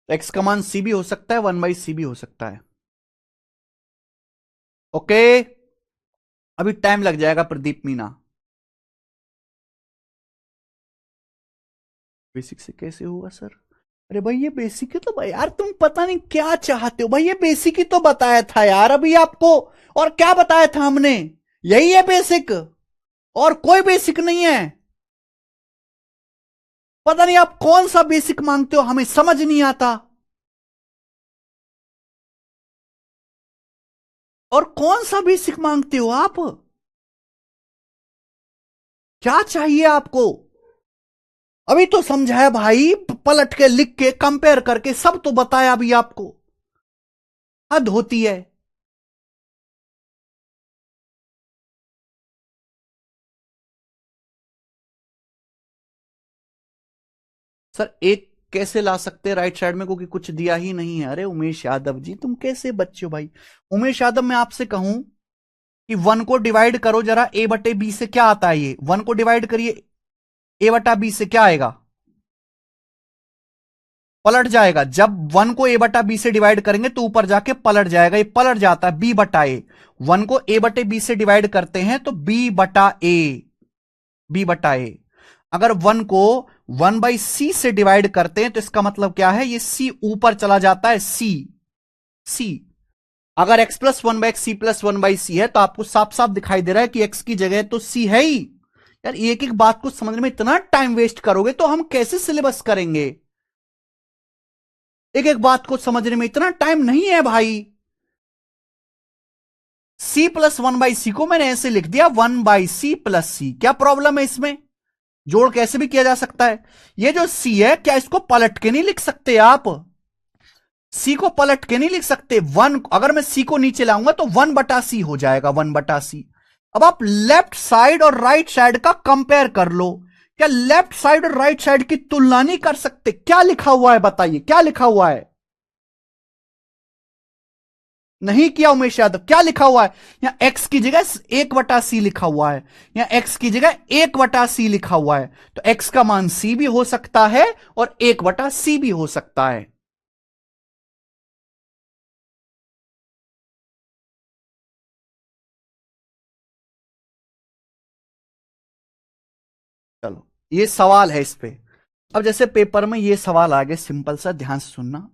तो x का मान c भी हो सकता है, वन बाई सी भी हो सकता है। ओके, अभी टाइम लग जाएगा प्रदीप मीना। बेसिक से कैसे होगा सर? अरे भाई ये बेसिक ही तो भाई, यार तुम पता नहीं क्या चाहते हो भाई, ये बेसिक ही तो बताया था यार अभी आपको। और क्या बताया था हमने? यही है बेसिक, और कोई बेसिक नहीं है। पता नहीं आप कौन सा बेसिक मांगते हो, हमें समझ नहीं आता। और कौन सा बेसिक मांगते हो आप? क्या चाहिए आपको? अभी तो समझाया भाई, पलट के लिख के कंपेयर करके सब तो बताया अभी आपको। हद होती है। सर एक कैसे ला सकते हैं राइट साइड में, क्योंकि कुछ दिया ही नहीं है। अरे उमेश यादव जी, तुम कैसे बच्चे हो भाई। उमेश यादव, मैं आपसे कहूं कि 1 को डिवाइड करो जरा ए बटे बी से, क्या आता है ये? 1 को डिवाइड करिए ए बटा बी से, क्या आएगा? पलट जाएगा। जब 1 को ए बटा बी से डिवाइड करेंगे तो ऊपर जाके पलट जाएगा, ये पलट जाता है बी बटा ए। 1 को ए बटे बी से डिवाइड करते हैं तो बी बटा ए, बी बटा ए। अगर 1 को 1 बाई सी से डिवाइड करते हैं तो इसका मतलब क्या है, ये सी ऊपर चला जाता है, सी सी। अगर x plus 1 by x c plus 1 by c है तो आपको साफ साफ दिखाई दे रहा है कि x की जगह तो c है ही। यार एक एक बात को समझने में इतना टाइम वेस्ट करोगे तो हम कैसे सिलेबस करेंगे? एक एक बात को समझने में इतना टाइम नहीं है भाई। c प्लस 1 बाई सी को मैंने ऐसे लिख दिया 1 बाई सी प्लस सी, क्या प्रॉब्लम है इसमें? जोड़ कैसे भी किया जा सकता है। ये जो c है, क्या इसको पलट के नहीं लिख सकते आप? c को पलट के नहीं लिख सकते। 1, अगर मैं c को नीचे लाऊंगा तो 1 बटा सी हो जाएगा, 1 बटा सी। अब आप लेफ्ट साइड और राइट साइड का कंपेयर कर लो। क्या लेफ्ट साइड और राइट साइड की तुलना नहीं कर सकते? क्या लिखा हुआ है बताइए, क्या लिखा हुआ है? नहीं किया उमेश यादव, क्या लिखा हुआ है? यहां x की जगह 1 बटा सी लिखा हुआ है, यहां x की जगह 1 बटा सी लिखा हुआ है। तो x का मान c भी हो सकता है और 1 बटा सी भी हो सकता है। चलो ये सवाल है इस पे। अब जैसे पेपर में ये सवाल आ गए सिंपल सा, ध्यान से सुनना।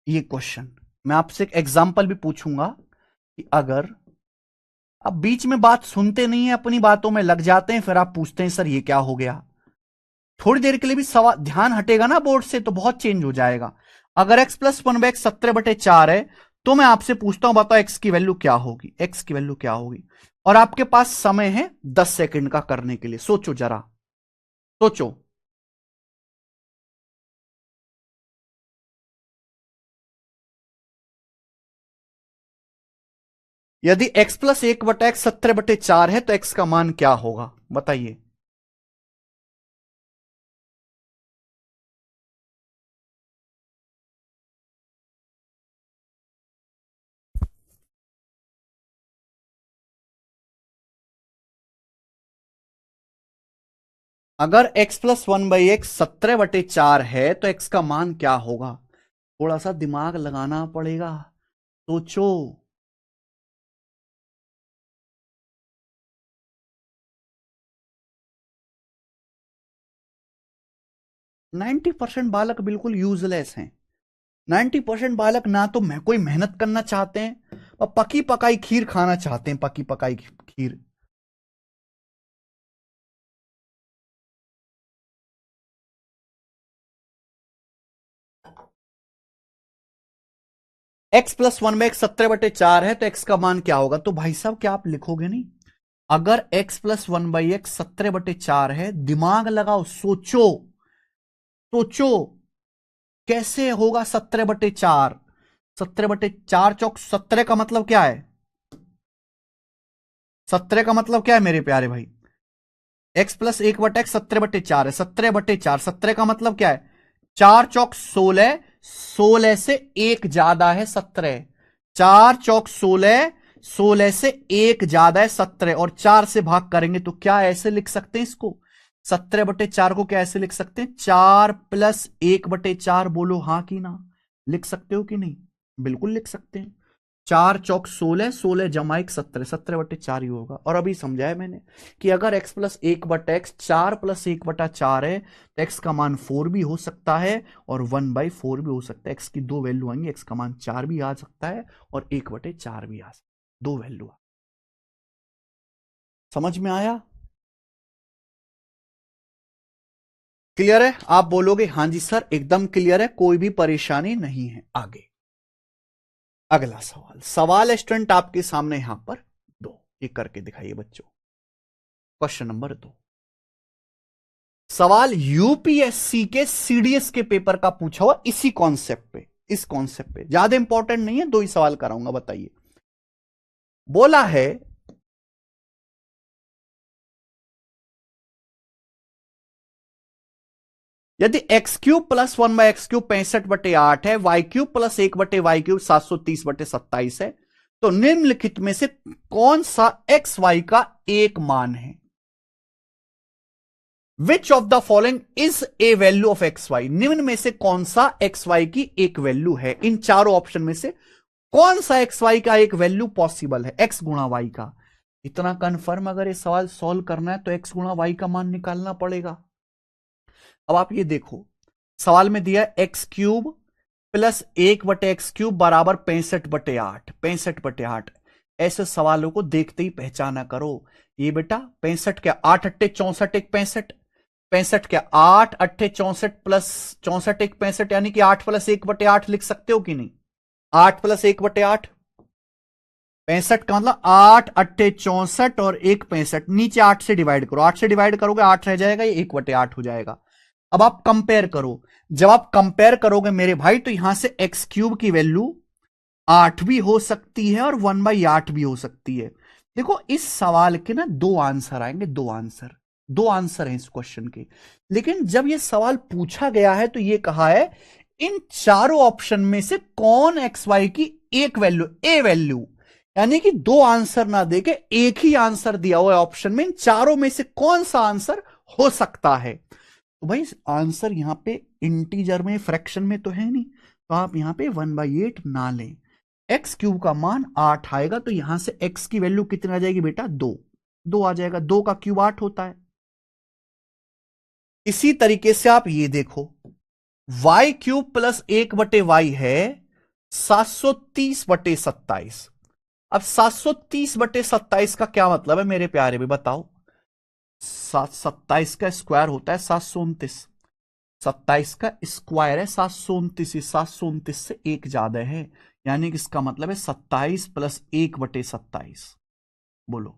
ये क्वेश्चन मैं आपसे एक एग्जांपल भी पूछूंगा कि अगर आप बीच में बात सुनते नहीं है, अपनी बातों में लग जाते हैं, फिर आप पूछते हैं सर ये क्या हो गया। थोड़ी देर के लिए भी सवाल ध्यान हटेगा ना बोर्ड से तो बहुत चेंज हो जाएगा। अगर x प्लस 1/x 17/4 है तो मैं आपसे पूछता हूं बताओ x की वैल्यू क्या होगी, x की वैल्यू क्या होगी। और आपके पास समय है 10 सेकंड का करने के लिए, सोचो जरा, सोचो। यदि x प्लस 1/x 17/4 है तो x का मान क्या होगा बताइए। अगर x प्लस 1/x 17/4 है तो x का मान क्या होगा? थोड़ा सा दिमाग लगाना पड़ेगा, सोचो। 90% बालक बिल्कुल यूजलेस हैं। 90% बालक ना तो मैं कोई मेहनत करना चाहते हैं और पकी पकाई खीर खाना चाहते हैं, पकी पकाई खीर। x प्लस 1/x 17/4 है तो x का मान क्या होगा? तो भाई साहब क्या आप लिखोगे नहीं? अगर x प्लस 1/x 17/4 है, दिमाग लगाओ, सोचो, सोचो कैसे होगा 17/4। 17/4 चौक 17 का मतलब क्या है? 17 का मतलब क्या है मेरे प्यारे भाई? x प्लस 1/x 17/4 है, 17/4, 17 का मतलब क्या है? 4 चौक 16, 16 से एक ज्यादा है 17। 4 चौक 16, 16 से एक ज्यादा है 17 और 4 से भाग करेंगे तो क्या ऐसे लिख सकते हैं इसको? 17/4 को क्या ऐसे लिख सकते हैं? 4 प्लस 1/4, बोलो हाँ कि ना? लिख सकते हो कि नहीं? बिल्कुल लिख सकते हैं। 4 चौक 16, 16 जमा 1 17, 17/4 ही होगा। और अभी समझाया मैंने कि अगर x प्लस 1/x 4 प्लस 1/4 है तो x का मान 4 भी हो सकता है और 1/4 भी हो सकता है। x की दो वैल्यू आएंगी, x का मान 4 भी आ सकता है और 1/4 भी आ सकता है, दो वैल्यू। समझ में आया? क्लियर है? आप बोलोगे हाँ जी सर एकदम क्लियर है, कोई भी परेशानी नहीं है। आगे अगला सवाल, सवाल स्टूडेंट आपके सामने यहां पर दो, ये करके दिखाइए बच्चों। क्वेश्चन नंबर 2, सवाल यूपीएससी के सीडीएस के पेपर का पूछा हुआ इसी कॉन्सेप्ट पे, इस कॉन्सेप्ट पे, ज्यादा इंपॉर्टेंट नहीं है, दो ही सवाल कराऊंगा। बताइए, बोला है यदि एक्स क्यूब प्लस 1/x³ 65/8 है, वाई क्यूब प्लस 1/y³ 730/27 है, तो निम्नलिखित में से कौन सा एक्स वाई का एक मान है? Which of the following is a value of x y? निम्न में से कौन सा एक्स वाई की एक वैल्यू है? इन चारों ऑप्शन में से कौन सा एक्स वाई का एक वैल्यू पॉसिबल है, एक्स गुणा वाई का? इतना कंफर्म अगर ये सवाल सॉल्व करना है तो एक्स गुणा वाई का मान निकालना पड़ेगा। अब आप ये देखो, सवाल में दिया एक्स क्यूब प्लस 1/x³ बराबर 65/8, 65/8। ऐसे सवालों को देखते ही पहचाना करो। ये बेटा 65 क्या 8 अट्ठे 64 एक 65, 65 क्या 8 अट्ठे 64 प्लस 64 एक 65, यानी कि 8 प्लस 1/8 लिख सकते हो कि नहीं? 8 प्लस 1/8, 65 का मतलब 8 अट्ठे 64 और 1 65, नीचे 8 से डिवाइड करो, 8 से डिवाइड करोगे 8 रह जाएगा, ये 1/8 हो जाएगा। अब आप कंपेयर करो, जब आप कंपेयर करोगे मेरे भाई तो यहां से एक्स क्यूब की वैल्यू 8 भी हो सकती है और 1/8 भी हो सकती है। देखो इस सवाल के ना दो आंसर आएंगे, दो आंसर हैं इस क्वेश्चन के। लेकिन जब ये सवाल पूछा गया है तो ये कहा है इन चारों ऑप्शन में से कौन एक्स वाई की एक वैल्यू, ए वैल्यू, यानी कि दो आंसर ना देके एक ही आंसर दिया हुआ है ऑप्शन में, इन चारों में से कौन सा आंसर हो सकता है? तो भाई आंसर यहां पे इंटीजर में, फ्रैक्शन में तो है नहीं, तो आप यहां पे 1/8 ना लें। एक्स क्यूब का मान 8 आएगा तो यहां से एक्स की वैल्यू कितनी आ जाएगी बेटा? 2 आ जाएगा, 2 का क्यूब 8 होता है। इसी तरीके से आप ये देखो, वाई क्यूब प्लस 1/y है 730/27। अब 730/27 का क्या मतलब है मेरे प्यारे भी बताओ? 27 का स्क्वायर होता है 729, 27 का स्क्वायर है 729, 729 से एक ज्यादा है, यानी कि इसका मतलब है 27 प्लस 1/27। बोलो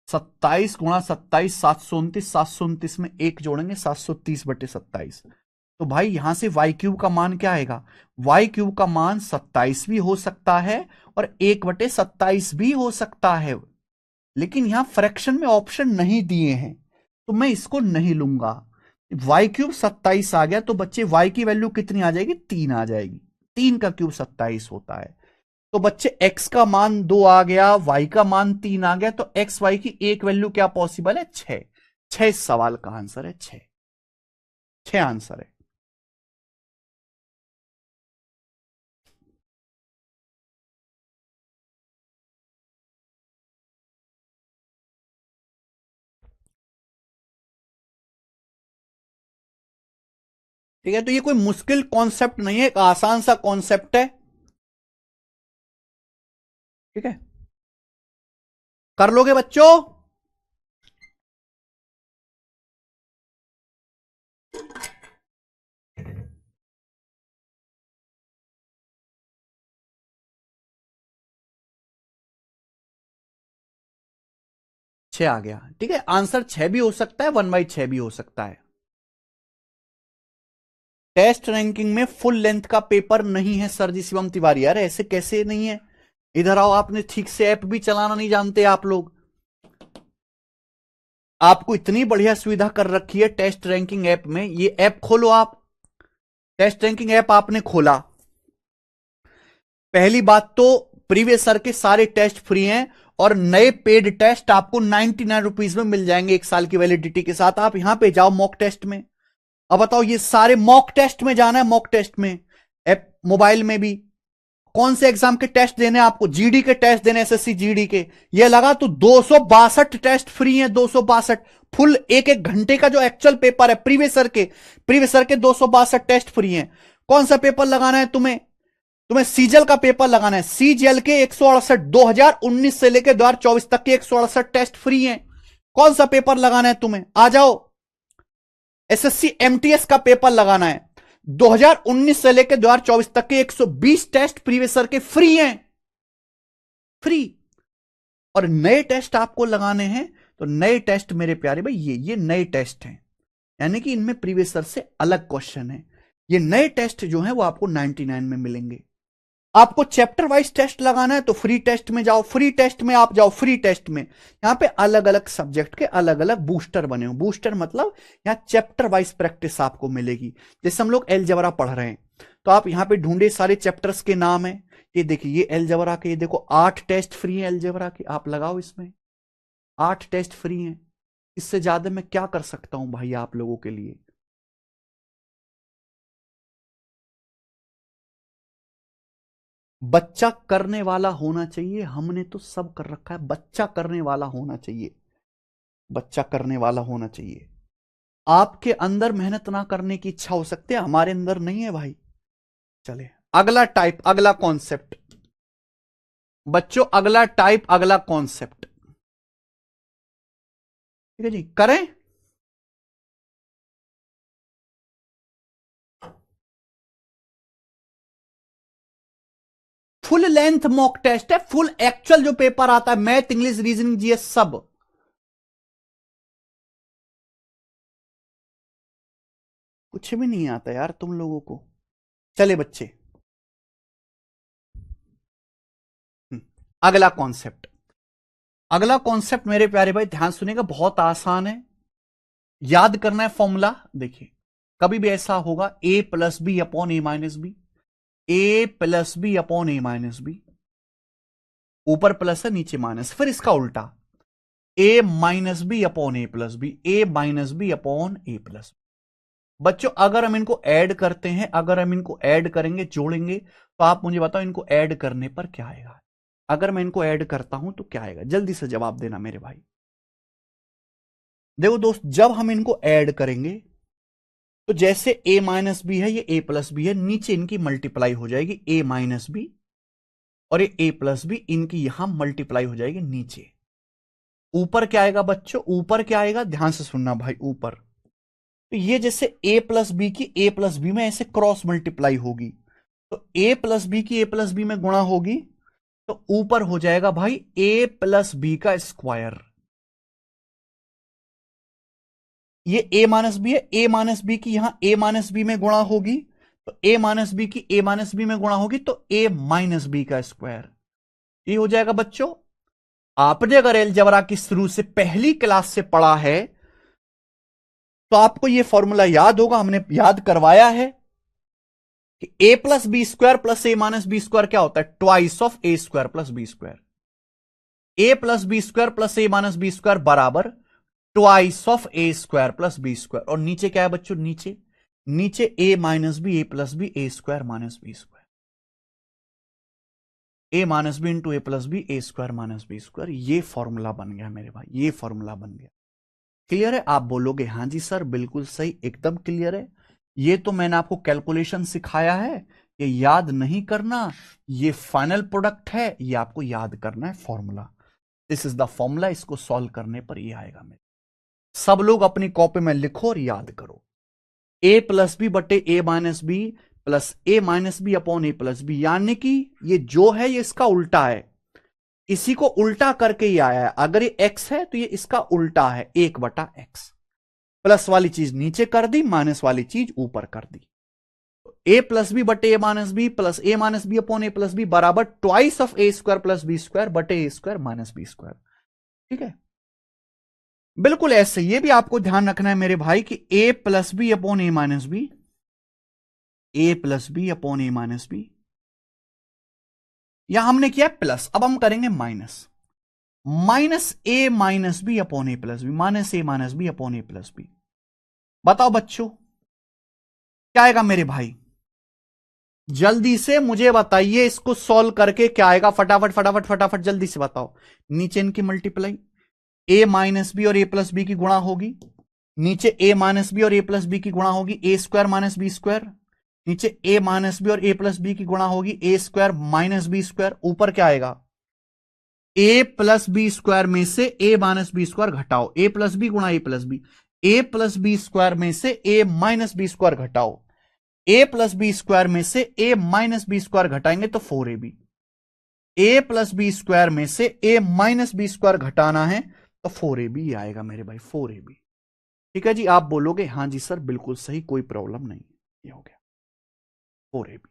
27 गुणा 27 729, 729 में एक जोड़ेंगे 730/27। तो भाई यहां से वाई क्यूब का मान क्या आएगा? वाई क्यूब का मान 27 भी हो सकता है और 1/27 भी हो सकता है, लेकिन यहां फ्रैक्शन में ऑप्शन नहीं दिए हैं तो मैं इसको नहीं लूंगा। वाई क्यूब 27 आ गया तो बच्चे वाई की वैल्यू कितनी आ जाएगी? 3 आ जाएगी, 3 का क्यूब 27 होता है। तो बच्चे एक्स का मान 2 आ गया, वाई का मान 3 आ गया, तो एक्स वाई की एक वैल्यू क्या पॉसिबल है? 6। 6 इस सवाल का आंसर है, 6 आंसर है। ठीक है, तो ये कोई मुश्किल कॉन्सेप्ट नहीं है, एक आसान सा कॉन्सेप्ट है। ठीक है, कर लोगे बच्चों? छह आ गया, ठीक है, आंसर 6 भी हो सकता है, 1/6 भी हो सकता है। टेस्ट रैंकिंग में फुल लेंथ का पेपर नहीं है सर जी शिवम तिवारी। यार ऐसे कैसे नहीं है? इधर आओ, आपने ठीक से ऐप भी चलाना नहीं जानते आप लोग। आपको इतनी बढ़िया सुविधा कर रखी है टेस्ट रैंकिंग ऐप में, ये ऐप खोलो आप। टेस्ट रैंकिंग ऐप आपने खोला, पहली बात तो प्रीवियस सर के सारे टेस्ट फ्री हैं और नए पेड टेस्ट आपको 99 रुपीज में मिल जाएंगे 1 साल की वैलिडिटी के साथ। आप यहां पे जाओ मॉक टेस्ट में। अब बताओ, ये सारे मॉक टेस्ट में जाना है, मॉक टेस्ट में ऐप मोबाइल में भी। कौन से एग्जाम के टेस्ट देने आपको? जीडी के टेस्ट देने, एसएससी जीडी के। ये लगा तो 262 टेस्ट फ्री हैं, 262 फुल, एक एक घंटे का जो एक्चुअल पेपर है प्रीवियस सर के 262 टेस्ट फ्री हैं। कौन सा पेपर लगाना है तुम्हें? तुम्हें सीजल का पेपर लगाना है, सीजीएल के 168 2019 से लेकर 2024 तक के 168 टेस्ट फ्री हैं। कौन सा पेपर लगाना है तुम्हें? आ जाओ। एसएससी एमटीएस का पेपर लगाना है, 2019 से लेकर 2024 तक के 120 टेस्ट प्रीवियस सर के फ्री हैं, फ्री। और नए टेस्ट आपको लगाने हैं तो नए टेस्ट मेरे प्यारे भाई ये नए टेस्ट हैं, यानी कि इनमें प्रीवियस सर से अलग क्वेश्चन है। ये नए टेस्ट जो है वो आपको 99 में मिलेंगे। आपको चैप्टर वाइज टेस्ट लगाना है तो फ्री टेस्ट में जाओ, फ्री टेस्ट में आप जाओ, फ्री टेस्ट में यहां पे अलग अलग सब्जेक्ट के अलग अलग बूस्टर बने हो। बूस्टर मतलब यहां चैप्टर वाइज प्रैक्टिस आपको मिलेगी। जैसे हम लोग एलजेब्रा पढ़ रहे हैं तो आप यहां पे ढूंढे सारे चैप्टर्स के नाम है, ये देखिए ये एलजेब्रा के, ये देखो 8 टेस्ट फ्री है एलजेब्रा के, आप लगाओ इसमें 8 टेस्ट फ्री हैं। इससे ज्यादा मैं क्या कर सकता हूं भाई आप लोगों के लिए। बच्चा करने वाला होना चाहिए, हमने तो सब कर रखा है, बच्चा करने वाला होना चाहिए, बच्चा करने वाला होना चाहिए। आपके अंदर मेहनत ना करने की इच्छा हो सकती है, हमारे अंदर नहीं है भाई। चले अगला टाइप, अगला कॉन्सेप्ट बच्चों, अगला टाइप, अगला कॉन्सेप्ट, ठीक है जी, करें। फुल लेंथ मॉक टेस्ट है, फुल एक्चुअल जो पेपर आता है, मैथ इंग्लिश रीजनिंग जीएस सब। कुछ भी नहीं आता यार तुम लोगों को। चले बच्चे, अगला कॉन्सेप्ट, अगला कॉन्सेप्ट मेरे प्यारे भाई ध्यान सुनेगा, बहुत आसान है, याद करना है फॉर्मूला। देखिए कभी भी ऐसा होगा a plus b upon a minus b, a plus b upon a minus b, ऊपर प्लस है नीचे माइनस, फिर इसका उल्टा a minus b upon a plus b, a minus b upon a plus. बच्चों अगर हम इनको ऐड करते हैं, अगर हम इनको ऐड करेंगे जोड़ेंगे तो आप मुझे बताओ इनको ऐड करने पर क्या आएगा। अगर मैं इनको ऐड करता हूं तो क्या आएगा, जल्दी से जवाब देना मेरे भाई। देखो दोस्त जब हम इनको ऐड करेंगे तो जैसे a माइनस बी है ये a प्लस बी है, नीचे इनकी मल्टीप्लाई हो जाएगी a माइनस बी, और ये a प्लस बी इनकी यहां मल्टीप्लाई हो जाएगी नीचे। ऊपर क्या आएगा बच्चों, ऊपर क्या आएगा, ध्यान से सुनना भाई, ऊपर तो ये जैसे a प्लस बी की a प्लस बी में ऐसे क्रॉस मल्टीप्लाई होगी, तो a प्लस बी की a प्लस बी में गुणा होगी, तो ऊपर हो जाएगा भाई a प्लस बी का स्क्वायर। ये a माइनस बी है, a माइनस बी की यहां a माइनस बी में गुणा होगी, तो a माइनस बी की a माइनस बी में गुणा होगी, तो a माइनस बी का स्क्वायर। ये हो जाएगा बच्चों। आपने अगर अलजेब्रा की शुरू से पहली क्लास से पढ़ा है तो आपको यह फॉर्मूला याद होगा, हमने याद करवाया है कि a plus b square plus a minus b square क्या होता है, twice of a square plus b square. A plus b square plus a minus b square बराबर twice of a square plus b square. और नीचे क्या है बच्चों, नीचे नीचे a minus b a plus b a square minus b square, a minus b into a plus b a square minus b square. ये formula बन गया मेरे भाई, ये फॉर्मूला बन गया। क्लियर है, आप बोलोगे हाँ जी सर बिल्कुल सही, एकदम क्लियर है। ये तो मैंने आपको कैलकुलेशन सिखाया है, ये याद नहीं करना, ये फाइनल प्रोडक्ट है, ये आपको याद करना है formula. This is the formula, इसको सॉल्व करने पर ये आएगा मेरे। सब लोग अपनी कॉपी में लिखो और याद करो, ए प्लस बी बटे a minus b plus a minus b upon a plus B, यानी कि ये जो है ये इसका उल्टा है, इसी को उल्टा करके ही आया है। अगर ये x है तो ये इसका उल्टा है, 1/x। प्लस वाली चीज नीचे कर दी, माइनस वाली चीज ऊपर कर दी। ए प्लस बी बटे a minus b plus a minus b upon a plus b बराबर twice of a square plus b square बटे a square minus b square. ठीक है, बिल्कुल ऐसे। ये भी आपको ध्यान रखना है मेरे भाई कि ए plus b upon a minus b, a plus b upon a minus B, यहां हमने किया प्लस, अब हम करेंगे minus, minus A minus b upon a plus B, minus A minus b upon a plus B. बताओ बच्चों क्या आएगा मेरे भाई, जल्दी से मुझे बताइए, इसको सॉल्व करके क्या आएगा, फटाफट फटाफट फटाफट जल्दी से बताओ। नीचे इनकी मल्टीप्लाई, ए माइनस बी और ए प्लस बी की गुणा होगी, नीचे ए माइनस बी और ए प्लस बी की गुणा होगी, ए स्क्वायर माइनस बी स्क्वायर, नीचे ए माइनस बी और ए प्लस बी की गुणा होगी, ए स्क्वायर माइनस बी स्क्वायर। ऊपर क्या आएगा, ए प्लस बी स्क्वायर में से ए माइनस बी स्क्वायर घटाओ, ए प्लस बी गुणा ए plus b, a plus b square में से ए माइनस बी स्क्वायर घटाओ, ए प्लस बी स्क्वायर में से ए माइनस बी स्क्वायर घटाएंगे तो 4ab, ए प्लस बी स्क्वायर में से ए माइनस बी स्क्वायर घटाना है तो 4ab आएगा मेरे भाई, 4ab। ठीक है जी, आप बोलोगे हाँ जी सर बिल्कुल सही, कोई प्रॉब्लम नहीं, ये हो गया 4ab।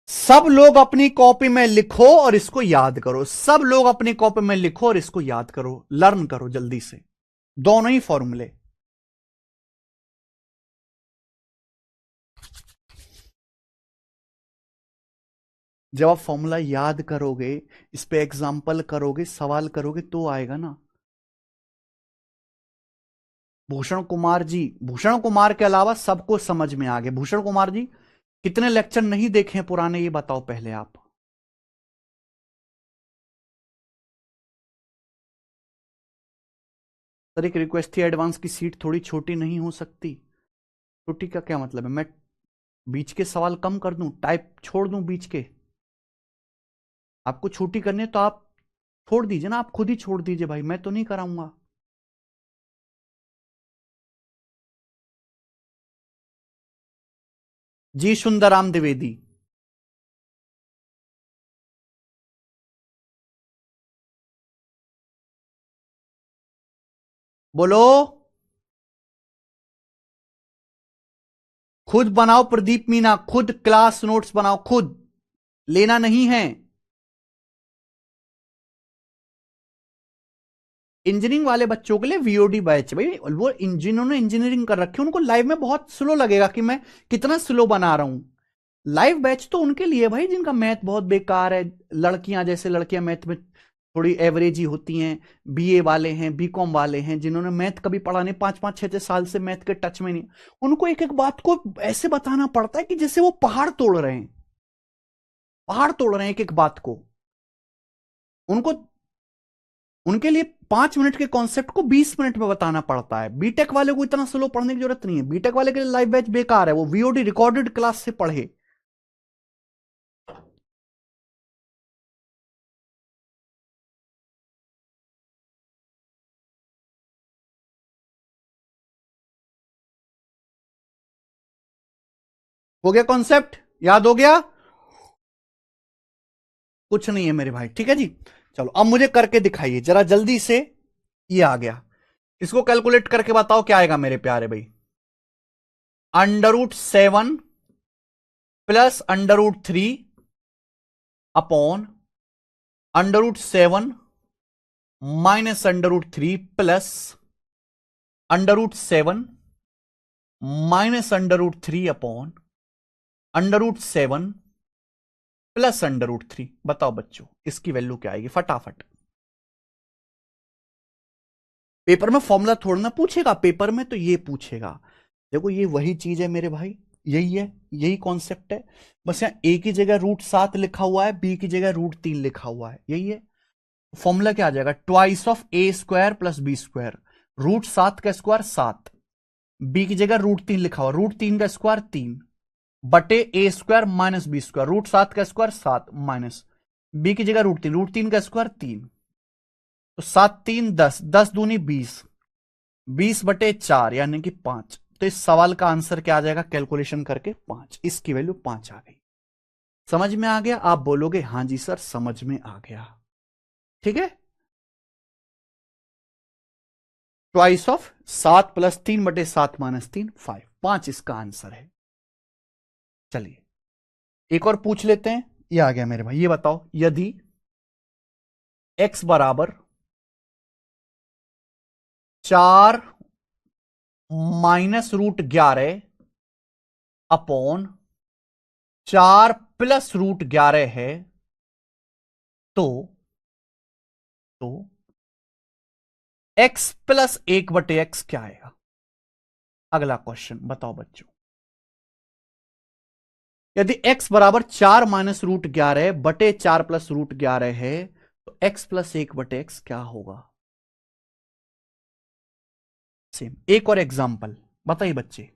सब लोग अपनी कॉपी में लिखो और इसको याद करो, सब लोग अपनी कॉपी में लिखो और इसको याद करो, लर्न करो जल्दी से दोनों ही फॉर्मूले। जब आप फॉर्मूला याद करोगे, इस पे एग्जाम्पल करोगे, सवाल करोगे तो आएगा ना। भूषण कुमार जी, भूषण कुमार के अलावा सबको समझ में आ गया। भूषण कुमार जी कितने लेक्चर नहीं देखे हैं पुराने, ये बताओ पहले आप। सर एक रिक्वेस्ट थी, एडवांस की सीट थोड़ी छोटी नहीं हो सकती? छोटी का क्या मतलब है? मैं बीच के सवाल कम कर दूं, टाइप छोड़ दूं बीच के? आपको छोटी करनी है तो आप छोड़ दीजिए ना, आप खुद ही छोड़ दीजिए भाई, मैं तो नहीं कराऊंगा। जी सुंदराम द्विवेदी। बोलो। खुद बनाओ प्रदीप मीना, खुद क्लास नोट्स बनाओ, खुद, लेना नहीं है। इंजीनियरिंग वाले बच्चों के लिए वीओडी बैच भाई, वो जिन्होंने इंजीनियरिंग कर रखी है उनको लाइव में बहुत स्लो लगेगा कि मैं कितना स्लो बना रहा हूं। लाइव बैच तो उनके लिए भाई जिनका मैथ बहुत बेकार है, लड़कियां जैसे लड़कियां मैथ में थोड़ी एवरेज ही होती हैं, बीए वाले हैं, बीकॉम वाले हैं, जिन्होंने मैथ कभी पढ़ा नहीं, 5-5 6-6 साल से मैथ के टच में नहीं, उनको एक एक बात को ऐसे बताना पड़ता है कि जैसे वो पहाड़ तोड़ रहे हैं, पहाड़ तोड़ रहे हैं एक एक बात को। उनको, उनके लिए 5 मिनट के कॉन्सेप्ट को 20 मिनट में बताना पड़ता है। बीटेक वाले को इतना स्लो पढ़ने की जरूरत नहीं है, बीटेक वाले के लिए लाइव बैच बेकार है, वो वीओडी रिकॉर्डेड क्लास से पढ़े। हो गया कॉन्सेप्ट, याद हो गया? कुछ नहीं है मेरे भाई, ठीक है जी। चलो अब मुझे करके दिखाइए जरा जल्दी से। ये आ गया, इसको कैलकुलेट करके बताओ क्या आएगा मेरे प्यारे भाई। √7 plus √3 upon √7 -√3 plus √7 -√3 upon √7 plus √3। बताओ बच्चों इसकी वैल्यू क्या आएगी फटाफट। पेपर में फॉर्मूला थोड़ा ना पूछेगा, पेपर में तो ये पूछेगा। देखो ये वही चीज है मेरे भाई, यही है, यही कॉन्सेप्ट है। बस यहां ए की जगह √7 लिखा हुआ है, बी की जगह √3 लिखा हुआ है, यही है। फॉर्मूला क्या आ जाएगा? Twice of a square plus b square. √7 का स्क्वायर 7, बी की जगह √3 लिखा हुआ, √3 का स्क्वायर 3 बटे a square minus b square. √7 का स्क्वायर 7 माइनस बी की जगह √3 का स्क्वायर 3, तो 7 3 10, 10 दूनी 20, 20/4 यानी कि 5। तो इस सवाल का आंसर क्या आ जाएगा कैलकुलेशन करके? 5। इसकी वैल्यू 5 आ गई। समझ में आ गया? आप बोलोगे हां जी सर समझ में आ गया, ठीक है। ट्वाइस ऑफ 7 + 3/7 - 3 5, 5 इसका आंसर है। चलिए एक और पूछ लेते हैं। ये आ गया मेरे भाई, ये बताओ यदि x बराबर 4 -√11 अपॉन 4 + √11 है, तो तो x + 1/x क्या आएगा? अगला क्वेश्चन बताओ बच्चों। यदि x बराबर 4 -√11/4 + √11 है, तो x + 1/x क्या होगा? सेम एक और एग्जाम्पल बताइए बच्चे।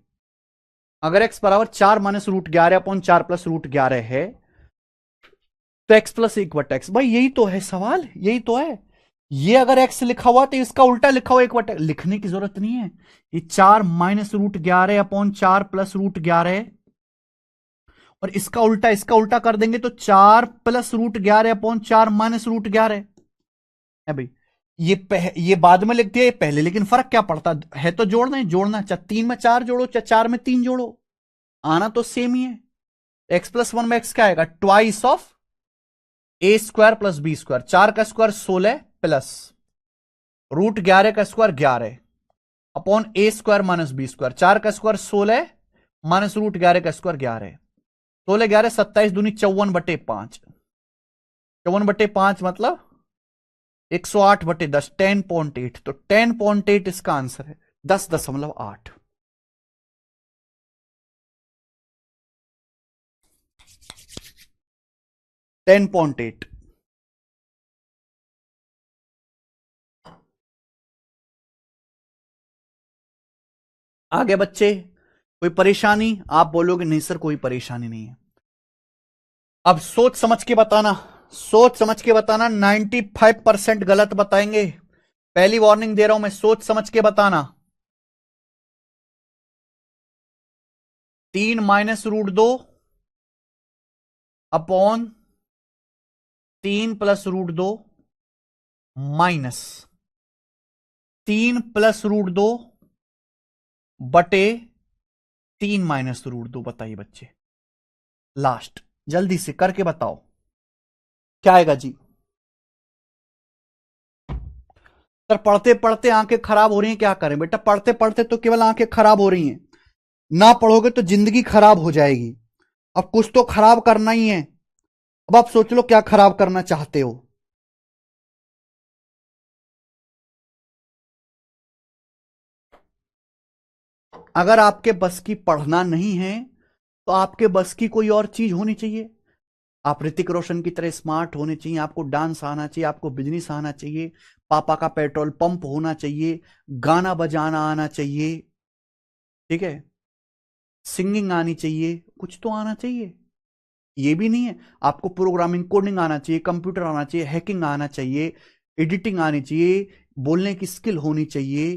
अगर x बराबर 4 -√11/4 + √11 है, तो x + 1/x, भाई यही तो है सवाल, यही तो है। ये अगर x लिखा हुआ तो इसका उल्टा लिखा हुआ 1/x, लिखने की जरूरत नहीं है। ये 4 -√11/4 + √11, और इसका उल्टा कर देंगे तो 4 + √11/4 -√11 है भाई। ये बाद में लिख दिया, ये पहले, लेकिन फर्क क्या पड़ता है? तो जोड़ना ही जोड़ना, चाहे 3 में 4 जोड़ो चाहे 4 में 3 जोड़ो, आना तो सेम ही है। एक्स प्लस वन में एक्स क्या आएगा, twice of a square plus b square, 4 का स्क्वायर 16 प्लस रूट 11 का square 11 upon a square minus b square, 4 का स्क्वायर 16 माइनस रूट 11 का स्क्वायर 11, 16 11 27 दूनी 54/5, 54/5 मतलब 108/10, 10.8, तो 10.8 इसका आंसर है, 10.8। Ten point eight. आगे बच्चे कोई परेशानी, आप बोलोगे नहीं सर कोई परेशानी नहीं है। अब सोच समझ के बताना, सोच समझ के बताना, 95% गलत बताएंगे, पहली वार्निंग दे रहा हूं मैं, सोच समझ के बताना। 3 minus root 2 upon 3 plus root 2 minus 3 plus root 2 बटे 3 माइनस रूट 2। बताइए बच्चे, लास्ट जल्दी से करके बताओ क्या आएगा जी। सर पढ़ते पढ़ते आंखें खराब हो रही हैं, क्या करें बेटा, पढ़ते पढ़ते तो केवल आंखें खराब हो रही हैं, ना पढ़ोगे तो जिंदगी खराब हो जाएगी। अब कुछ तो खराब करना ही है, अब आप सोच लो क्या खराब करना चाहते हो। अगर आपके बस की पढ़ना नहीं है तो आपके बस की कोई और चीज होनी चाहिए। आप ऋतिक रोशन की तरह स्मार्ट होने चाहिए, आपको डांस आना चाहिए, आपको बिजनेस आना चाहिए, पापा का पेट्रोल पंप होना चाहिए, गाना बजाना आना चाहिए, ठीक है, सिंगिंग आनी चाहिए, कुछ तो आना चाहिए। ये भी नहीं है, आपको प्रोग्रामिंग कोडिंग आना चाहिए, कंप्यूटर आना चाहिए, हैकिंग आना चाहिए, एडिटिंग आनी चाहिए, बोलने की स्किल होनी चाहिए,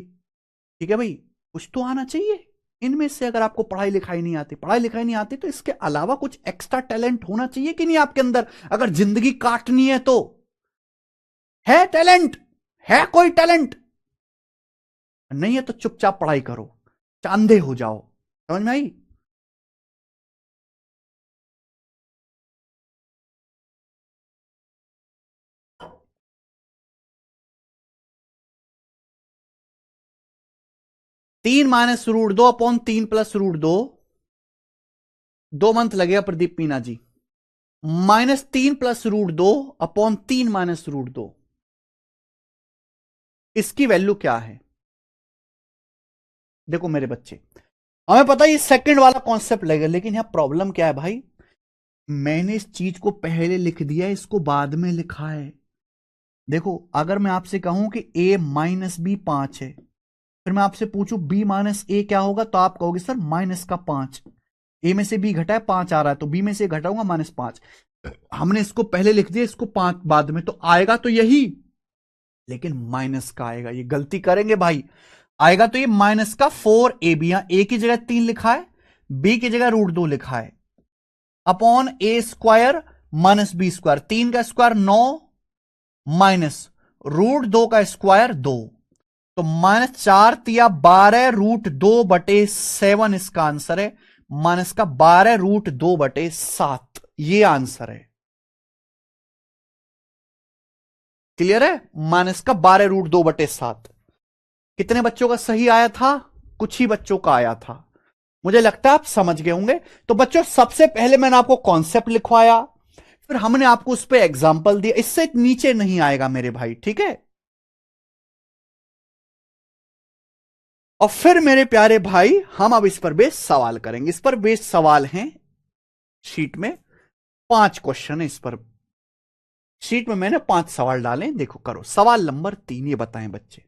ठीक है भाई, कुछ तो आना चाहिए। इनमें से अगर आपको पढ़ाई लिखाई नहीं आती, पढ़ाई लिखाई नहीं आती तो इसके अलावा कुछ एक्स्ट्रा टैलेंट होना चाहिए कि नहीं आपके अंदर, अगर जिंदगी काटनी है तो। है टैलेंट, है कोई टैलेंट, नहीं है तो चुपचाप पढ़ाई करो, चांदे हो जाओ। समझ में आई। 3 minus root 2 upon 3 plus root 2, 2 month लगेगा Pradeep Meena ji, -3 plus root 2 upon 3 minus root 2, इसकी वैल्यू क्या है। देखो मेरे बच्चे, हमें पता है ये सेकंड वाला कॉन्सेप्ट लगेगा, लेकिन यहां प्रॉब्लम क्या है भाई, मैंने इस चीज को पहले लिख दिया, इसको बाद में लिखा है। देखो अगर मैं आपसे कहूं कि a माइनस बी 5 है, फिर मैं आपसे पूछूं b माइनस ए क्या होगा, तो आप कहोगे सर माइनस का 5, ए में से बी घटा है 5 आ रहा है, तो बी में से घटाऊंगा -5। हमने इसको पहले लिख दिया, इसको 5 बाद में, तो आएगा तो यही, लेकिन माइनस का आएगा, ये गलती करेंगे भाई। आएगा तो ये माइनस का 4ab, यहां ए की जगह 3 लिखा है, बी की जगह √2 लिखा है, upon a square minus b square, 3 का स्क्वायर 9 माइनस √2 का स्क्वायर 2, तो -4 तिया 12 √2/7 इसका आंसर है, माइनस का 12 √2/7 ये आंसर है। क्लियर है, माइनस का 12 √2/7। कितने बच्चों का सही आया था, कुछ ही बच्चों का आया था, मुझे लगता है आप समझ गए होंगे। तो बच्चों सबसे पहले मैंने आपको कॉन्सेप्ट लिखवाया, फिर हमने आपको उस पर एग्जाम्पल दिया, इससे नीचे नहीं आएगा मेरे भाई, ठीक है। और फिर मेरे प्यारे भाई हम अब इस पर बेस्ड सवाल करेंगे, इस पर बेस्ड सवाल हैं शीट में, 5 क्वेश्चन है इस पर, शीट में मैंने 5 सवाल डाले, देखो करो। सवाल नंबर 3, ये बताएं बच्चे,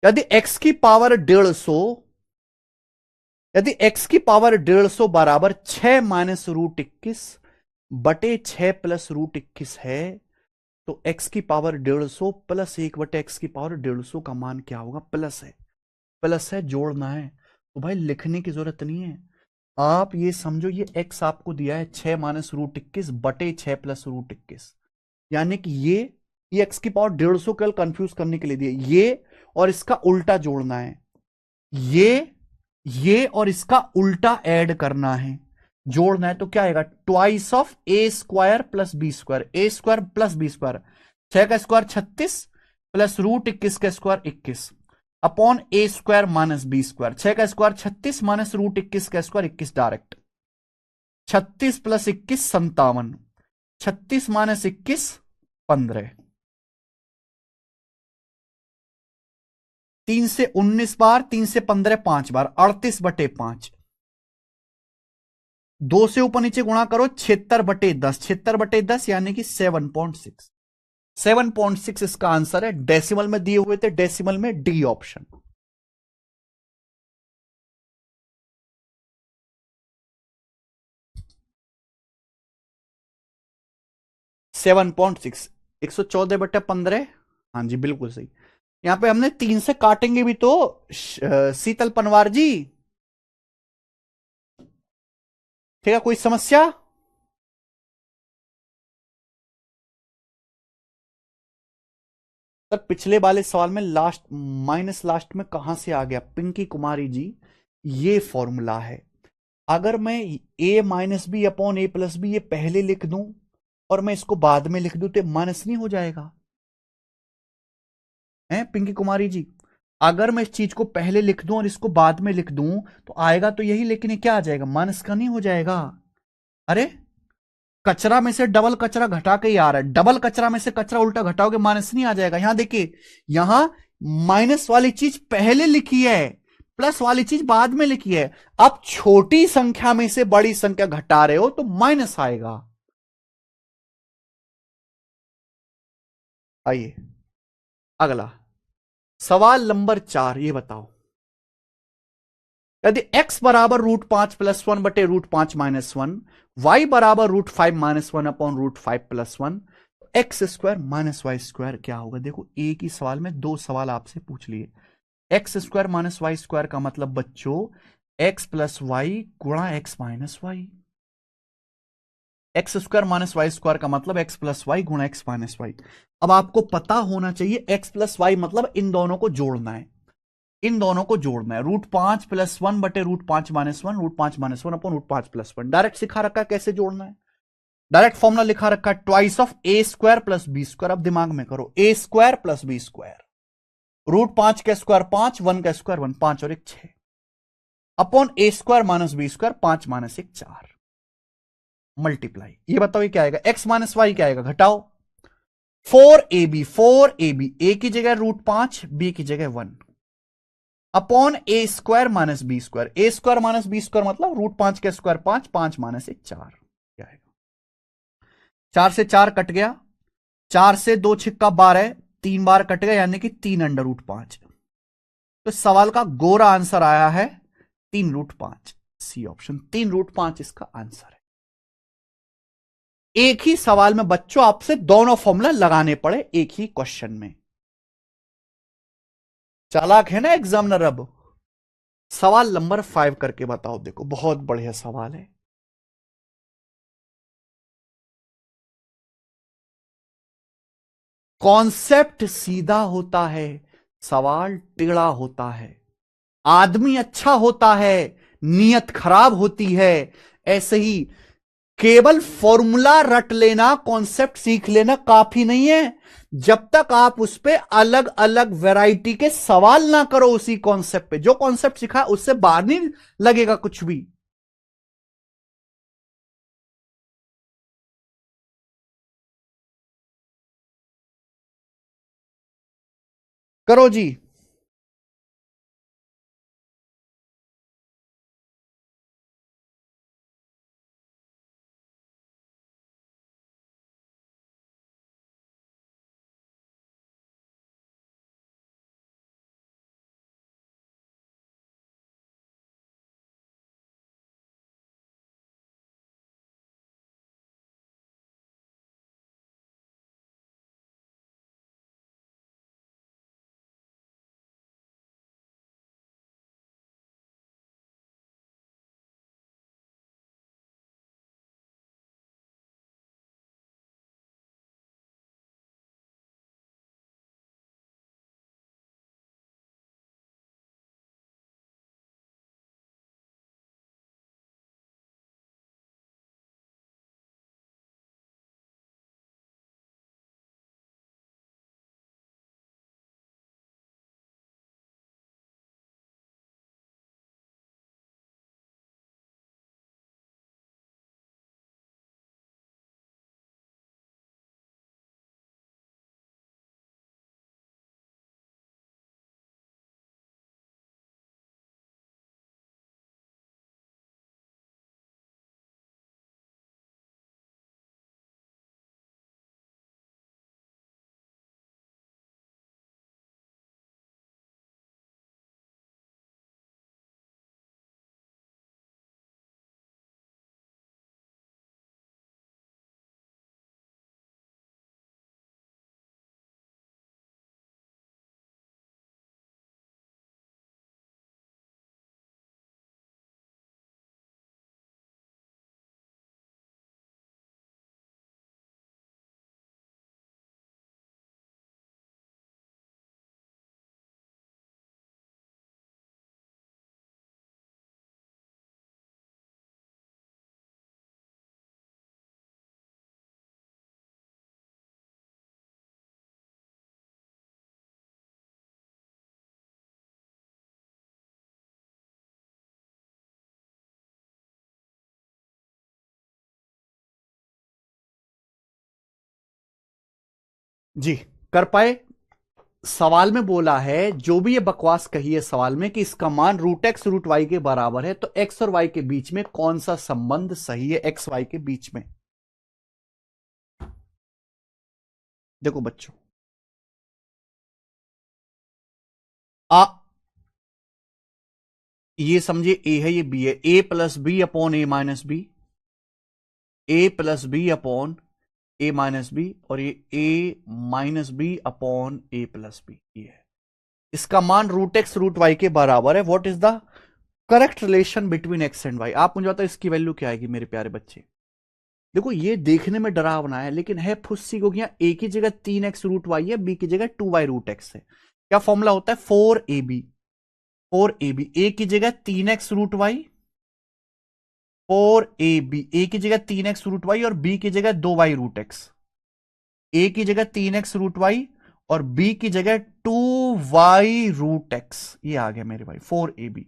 यदि x की पावर 150, यदि x की पावर 150 बराबर 6 माइनस √21 बटे 6 प्लस √21 है, तो x की पावर 150 प्लस 1 बटे x की पावर 150 का मान क्या होगा। प्लस है, प्लस है, जोड़ना है, तो भाई लिखने की जरूरत नहीं है। आप ये समझो, ये x आपको दिया है 6 माइनस √21 बटे 6 प्लस √21, यानी कि ये x की पावर 150 कल कंफ्यूज करने के लिए दिए, ये और इसका उल्टा जोड़ना है, ये ये और इसका उल्टा ऐड करना है, जोड़ना है, तो क्या आएगा, twice of a square plus b square, a square plus b square, 6 का स्क्वायर 36 प्लस रूट 21 का square 21 upon a square minus b square, 6 का स्क्वायर 36 माइनस रूट 21 का स्क्वायर 21 डायरेक्ट, 36 प्लस 21 57, 36 माइनस 21 15, 3 से 19 बार, 3 से 15 5 बार, 38/5, 2 से ऊपर नीचे गुणा करो, 76/10, 76/10 यानी कि 7.6, 7.6 इसका आंसर है। डेसिमल में दिए हुए थे, डेसिमल में D option. Seven point six 114/15, हाँ जी बिल्कुल सही। यहां पे हमने 3 से काटेंगे भी तो शीतल पनवार जी, ठीक है, कोई समस्या? सर पिछले वाले सवाल में लास्ट माइनस लास्ट में कहां से आ गया पिंकी कुमारी जी? ये फॉर्मूला है। अगर मैं a minus b upon a plus b ये पहले लिख दूं और मैं इसको बाद में लिख दूं तो माइनस नहीं हो जाएगा? है पिंकी कुमारी जी, अगर मैं इस चीज को पहले लिख दूं और इसको बाद में लिख दूं तो आएगा तो यही, लेकिन ये क्या आ जाएगा, माइनस का नहीं हो जाएगा? अरे कचरा में से डबल कचरा घटा के ही आ रहा है, डबल कचरा में से कचरा उल्टा घटाओगे माइनस नहीं आ जाएगा? यहां देखिए, यहां माइनस वाली चीज पहले लिखी है, प्लस वाली चीज बाद में लिखी है। अब छोटी संख्या में से बड़ी संख्या घटा रहे हो तो माइनस आएगा। आइए अगला सवाल नंबर 4, ये बताओ, यदि x बराबर √5 + 1/√5 - 1, y बराबर √5 - 1 upon √5 + 1, x square minus y square क्या होगा? देखो एक ही सवाल में दो सवाल आपसे पूछ लिए। X square minus y square का मतलब बच्चों एक्स प्लस वाई गुणा x minus y, x square minus y square का मतलब एक्स प्लस वाई गुणा एक्स माइनस वाई। अब आपको पता होना चाहिए एक्स प्लस वाई मतलब इन दोनों को जोड़ना है, इन दोनों को जोड़ना है, √5 + 1/√5 - 1, √5 - 1 अपॉन √5 + 1, डायरेक्ट सिखा रखा है कैसे जोड़ना है, डायरेक्ट फॉर्मुला लिखा रखा है, twice of a square plus b square. अब दिमाग में करो, a square plus b square, √5 का स्क्वायर 5, 1 का स्क्वायर 1, 5 और 1 6, upon a square minus b square, 5 - 1 4, multiply. ये बताओ ये क्या आएगा, एक्स माइनस वाई क्या आएगा, घटाओ, 4ab, 4ab, ए की जगह √5, बी की जगह 1 upon a square minus b square, a square minus b square मतलब √5 का स्क्वायर 5, 5 - 1 4, क्या आएगा, 4 से 4 कट गया, 4 से 2 छिक्का 12, 3 बार कट गया यानी कि 3√5। तो सवाल का गोरा आंसर आया है 3√5, सी ऑप्शन, 3√5 इसका आंसर है। एक ही सवाल में बच्चों आपसे दोनों फॉर्मूला लगाने पड़े एक ही क्वेश्चन में, चालाक है ना एग्जामिनर। अब सवाल नंबर 5 करके बताओ, देखो बहुत बढ़िया सवाल है। कॉन्सेप्ट सीधा होता है, सवाल टेढ़ा होता है, आदमी अच्छा होता है, नियत खराब होती है। ऐसे ही केवल फॉर्मूला रट लेना, कॉन्सेप्ट सीख लेना काफी नहीं है, जब तक आप उस पे अलग अलग वैरायटी के सवाल ना करो उसी कॉन्सेप्ट पे, जो कॉन्सेप्ट सीखा उससे बाहर नहीं लगेगा कुछ भी। करो जी। जी कर पाए? सवाल में बोला है, जो भी ये बकवास कही है सवाल में कि इसका मान रूट एक्स रूट वाई के बराबर है, तो एक्स और वाई के बीच में कौन सा संबंध सही है एक्स वाई के बीच में? देखो बच्चों, आ ये समझिए ए है, ये बी है, ए plus b upon a minus b, a plus b upon a minus B, और ये ए minus b upon a plus b, ये है। इसका मान रूट एक्स रूट वाई के बराबर है। What is the correct relation between x and y? आप मुझे बताओ इसकी वैल्यू क्या आएगी मेरे प्यारे बच्चे? देखो ये देखने में डरावना है, लेकिन है फुस्सी को, ए की जगह 3x रूट वाई है, बी की जगह 2y रूट एक्स है। क्या फॉर्मूला होता है? 4ab। 4ab, ए की जगह 3x रूट वाई, 4ab, ए की जगह 3x रूट वाई और बी की जगह 2y रूट एक्स। ए की जगह 3x रूट वाई और बी की जगह 2y रूट एक्स। ये आ गया मेरे भाई 4ab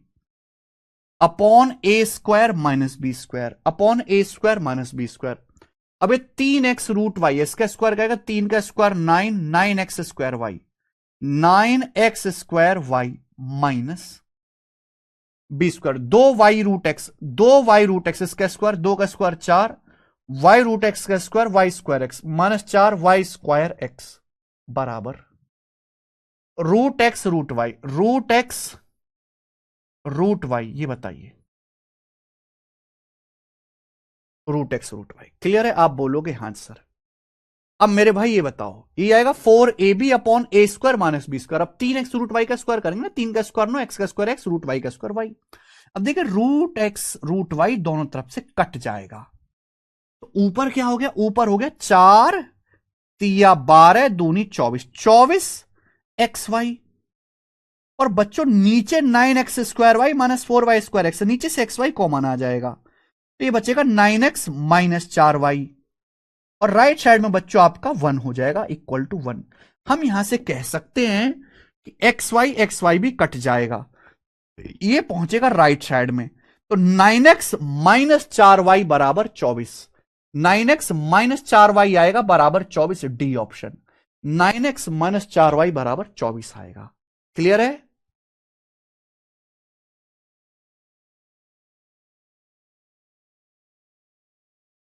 upon a square minus b square, upon a square minus b square. अब ये 3x रूट वाई, इसका स्क्वायर क्या? 3 का square 9, 9x square y, 9x square y minus b square, 2y root x, 2y root x, इसका square 2 का square 4, y root x का square y square x minus 4y square x बराबर root x root y, root x root y. ये बताइए, root x root y clear है? आप बोलोगे हां सर। अब मेरे भाई ये बताओ, ये आएगा 4ab upon a square minus b square. अब 3x रूट वाई का स्क्वायर करेंगे ना, 3 का स्क्वायर 9, एक्स का स्क्वायर एक्स, रूट वाई का स्क्वायर वाई। अब देखिए रूट एक्स रूट वाई दोनों तरफ से कट जाएगा, तो ऊपर क्या हो गया? ऊपर हो गया 4 तिया 12 दूनी 24, 24 एक्स वाई। और बच्चों नीचे 9x square y minus 4y square x, नीचे से एक्स वाई कॉमन आ जाएगा, तो ये बचेगा 9x माइनस 4y, और राइट साइड में बच्चों आपका 1 हो जाएगा इक्वल टू 1। हम यहां से कह सकते हैं कि एक्स वाई भी कट जाएगा, ये पहुंचेगा राइट साइड में, तो 9x माइनस 4y बराबर 24, 9x माइनस 4y आएगा बराबर 24, D option, 9x minus 4y बराबर 24 आएगा। क्लियर है?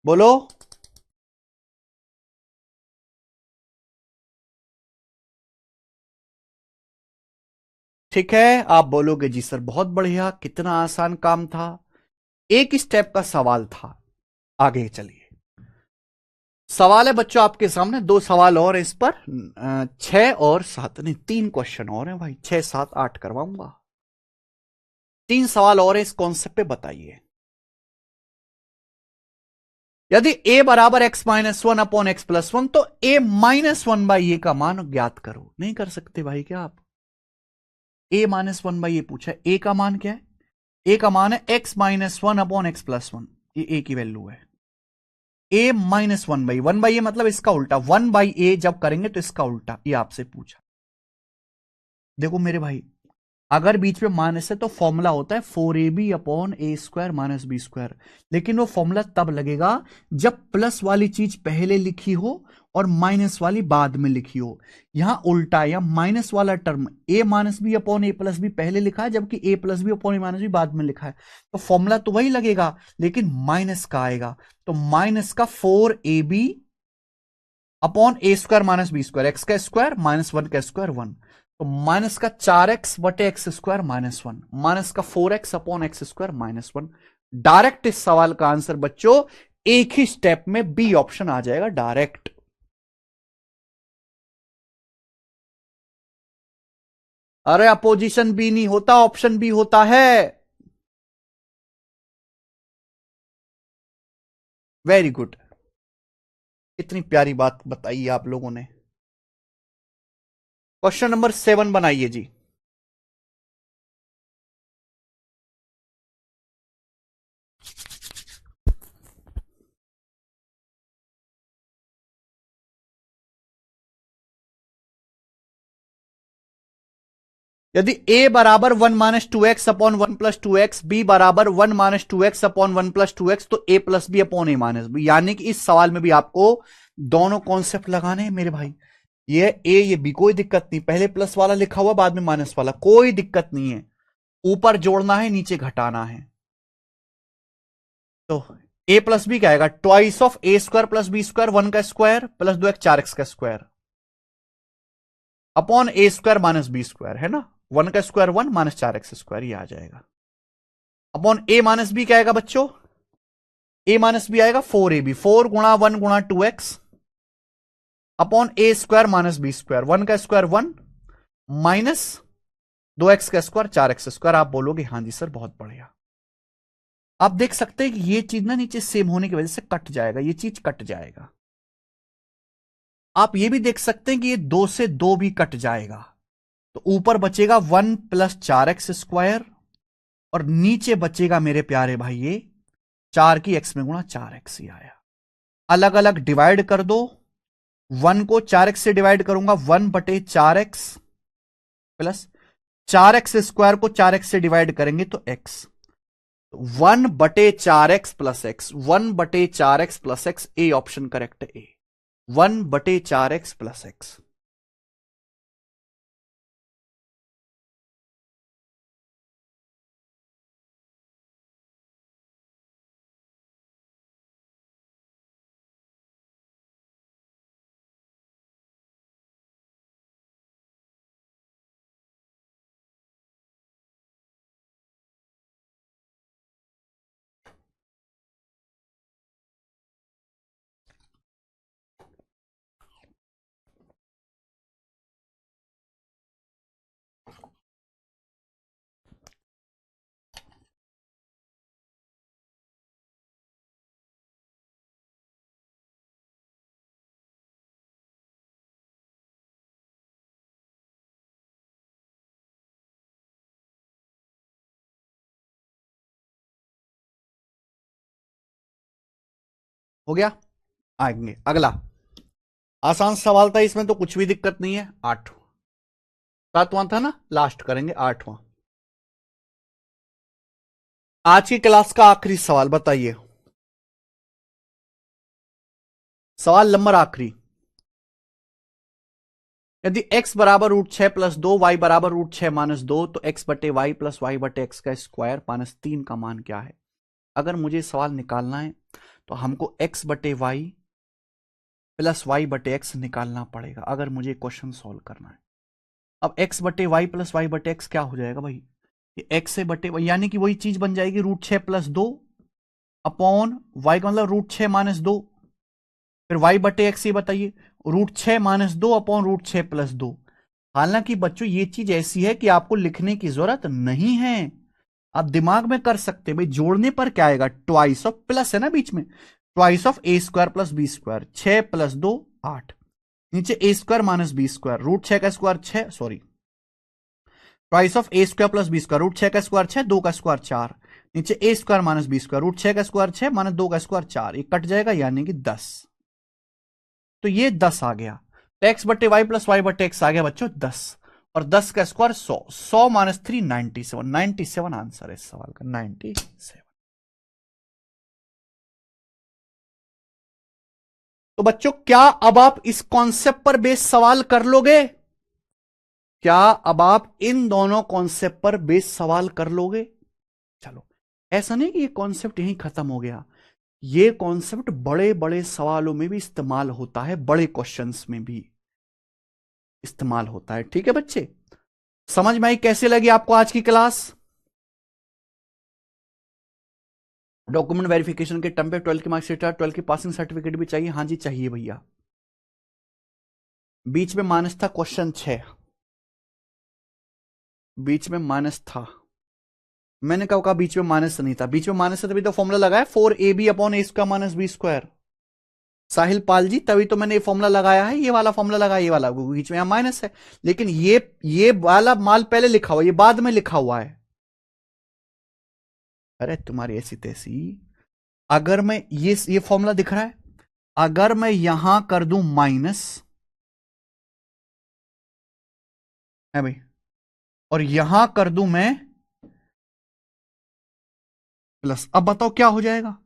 बोलो। ठीक है, आप बोलोगे जी सर बहुत बढ़िया, कितना आसान काम था, एक स्टेप का सवाल था। आगे चलिए, सवाल है बच्चों आपके सामने, दो सवाल और इस पर, 6 और 7 नहीं, 3 क्वेश्चन और हैं भाई, 6 7 8 करवाऊंगा। 3 सवाल और है इस कॉन्सेप्ट पे, बताइए। यदि a बराबर x minus 1 upon x plus 1, तो a माइनस 1 बाई ए का मान ज्ञात करो। नहीं कर सकते भाई क्या आप? a माइनस 1 बाई ए पूछा है, a का मान क्या है? a का मान है x minus 1 upon x plus 1, ये a की वैल्यू है। a माइनस 1 बाई ए मतलब इसका उल्टा, 1 बाई ए जब करेंगे तो इसका उल्टा, ये आपसे पूछा। देखो मेरे भाई, अगर बीच में माइनस है तो फॉर्मूला होता है 4ab upon a square minus b square, लेकिन वो फॉर्मूला तब लगेगा जब प्लस वाली चीज पहले लिखी हो और माइनस वाली बाद में लिखी हो। यहां उल्टा, या माइनस वाला term A minus b upon a plus B पहले लिखा है, जबकि ए plus b upon a minus B बाद में लिखा है, तो फॉर्मूला तो वही लगेगा लेकिन माइनस का आएगा, तो माइनस का 4ab upon a square minus b square, x का स्क्वायर माइनस 1 का स्क्वायर 1, तो माइनस का 4x बटे एक्स स्क्वायर माइनस 1, माइनस का 4x upon x square minus 1। Direct इस सवाल का आंसर बच्चों एक ही स्टेप में बी ऑप्शन आ जाएगा डायरेक्ट। अरे अपोजिशन बी नहीं होता, ऑप्शन बी होता है। वेरी गुड, इतनी प्यारी बात बताई आप लोगों ने। क्वेश्चन नंबर 7 बनाइए जी। यदि a बराबर 1 minus 2x upon 1 plus 2x, b बराबर 1 minus 2x upon 1 plus 2x, तो a plus b upon a minus b, यानी कि इस सवाल में भी आपको दोनों कॉन्सेप्ट लगाने हैं मेरे भाई। ये ए ये बी, कोई दिक्कत नहीं, पहले प्लस वाला लिखा हुआ बाद में माइनस वाला, कोई दिक्कत नहीं है, ऊपर जोड़ना है नीचे घटाना है। तो ए प्लस बी क्या आएगा, twice of a square plus b square, 1 का स्क्वायर प्लस 2x 4x का square upon a square minus b square, है ना, 1 का स्क्वायर 1 माइनस 4x स्क्वायर, ये आ जाएगा। अपॉन ए माइनस बी क्या आएगा बच्चों, ए माइनस बी आएगा 4ab, 4 गुणा 1 गुणा 2x upon a square minus b square, 1 का स्क्वायर 1 माइनस 2x का स्क्वायर 4x स्क्वायर। आप बोलोगे हाँ जी सर बहुत बढ़िया। आप देख सकते हैं कि ये चीज ना नीचे सेम होने की वजह से कट जाएगा, ये चीज कट जाएगा। आप ये भी देख सकते हैं कि ये 2 से 2 भी कट जाएगा, तो ऊपर बचेगा 1 प्लस 4x स्क्वायर और नीचे बचेगा मेरे प्यारे भाई ये 4 की x में गुणा 4x ही आया। अलग अलग डिवाइड कर दो, 1 को 4x से डिवाइड करूंगा 1 बटे 4x प्लस 4x स्क्वायर को 4x से डिवाइड करेंगे तो x, 1 बटे 4x प्लस एक्स, 1 बटे 4x plus x, A option correct है, ए 1 बटे 4x प्लस एक्स। हो गया, आएंगे अगला। आसान सवाल था इसमें तो कुछ भी दिक्कत नहीं है। 8 7वां था ना, लास्ट करेंगे 8वां। आज की क्लास का आखिरी सवाल बताइए, सवाल नंबर आखिरी। यदि x बराबर √6 प्लस 2, y बराबर √6 माइनस 2, तो x बटे वाई प्लस वाई बटे एक्स का स्क्वायर माइनस 3 का मान क्या है। अगर मुझे सवाल निकालना है तो हमको x बटे वाई प्लस वाई बटे एक्स निकालना पड़ेगा, अगर मुझे क्वेश्चन सॉल्व करना है। अब x बटे वाई प्लस वाई बटे एक्स क्या हो जाएगा भाई, ये x से बटे वाई, यानी कि वही चीज बन जाएगी √6 प्लस 2 अपॉन वाई का मतलब √6 माइनस 2, फिर y बटे एक्स, ये बताइए √6 माइनस 2 अपॉन √6 प्लस 2। हालांकि बच्चों ये चीज ऐसी है कि आपको लिखने की जरूरत नहीं है, आप दिमाग में कर सकते हैं। भाई जोड़ने पर क्या आएगा, ट्वाइस ऑफ, प्लस है ना बीच में, twice of a square plus b square, 6 plus 2 8, नीचे a square minus b square, √6 का square 6, sorry twice of a square plus b square, √6 का स्क्वायर 6, 2 का स्क्वायर 4, नीचे a square minus b square, √6 का स्क्वायर 6 माइनस 2 का square 4, ये cut जाएगा यानी कि 10। तो ये 10 आ गया, तो एक्स बटे वाई प्लस वाई बटे एक्स आ गया बच्चों 10, और 10 का स्क्वायर 100, 100 माइनस 3 97, 97 आंसर है इस सवाल का, 97। तो बच्चों क्या अब आप इस कॉन्सेप्ट पर बेस सवाल कर लोगे, क्या अब आप इन दोनों कॉन्सेप्ट पर बेस सवाल कर लोगे। चलो, ऐसा नहीं कि ये कॉन्सेप्ट यहीं खत्म हो गया, ये कॉन्सेप्ट बड़े बड़े सवालों में भी इस्तेमाल होता है, बड़े क्वेश्चंस में भी इस्तेमाल होता है। ठीक है बच्चे, समझ में आई कैसे लगी आपको आज की क्लास। डॉक्यूमेंट वेरिफिकेशन के टर्म पे 12 की मार्कशीट, 12 की पासिंग सर्टिफिकेट भी चाहिए, हाँ जी चाहिए भैया। बीच में माइनस था क्वेश्चन 6, बीच में माइनस था, मैंने कहा बीच में माइनस नहीं था, बीच में माइनस है तभी तो फॉर्मूला लगाया 4ab upon a square minus b square. साहिल पाल जी तभी तो मैंने ये फॉर्मूला लगाया है, ये वाला फॉर्मूला लगाया, ये वाला बीच में यहां माइनस है, लेकिन ये वाला माल पहले लिखा हुआ, ये बाद में लिखा हुआ है। अरे तुम्हारी ऐसी तैसी, अगर मैं ये फॉर्मूला दिख रहा है, अगर मैं यहां कर दूं माइनस है भाई, और यहां कर दूं मैं प्लस, अब बताओ क्या हो जाएगा।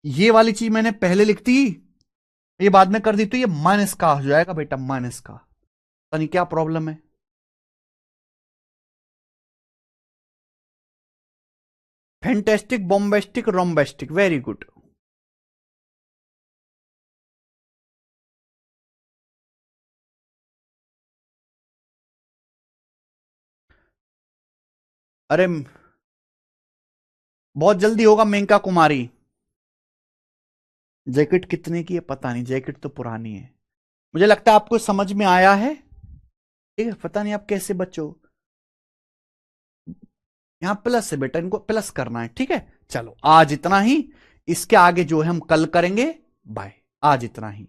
ये वाली चीज मैंने पहले लिख दी, ये बाद में कर दी तो ये माइनस का हो जाएगा बेटा, माइनस का। पता नहीं क्या प्रॉब्लम है। Fantastic, bombastic, rombastic, very good. अरे बहुत जल्दी होगा मेनका कुमारी। जैकेट कितने की है पता नहीं, जैकेट तो पुरानी है। मुझे लगता है आपको समझ में आया है। ठीक है, पता नहीं आप कैसे बच्चो। यहां प्लस है बेटा, इनको प्लस करना है। ठीक है, चलो आज इतना ही। इसके आगे जो है हम कल करेंगे। बाय। आज इतना ही।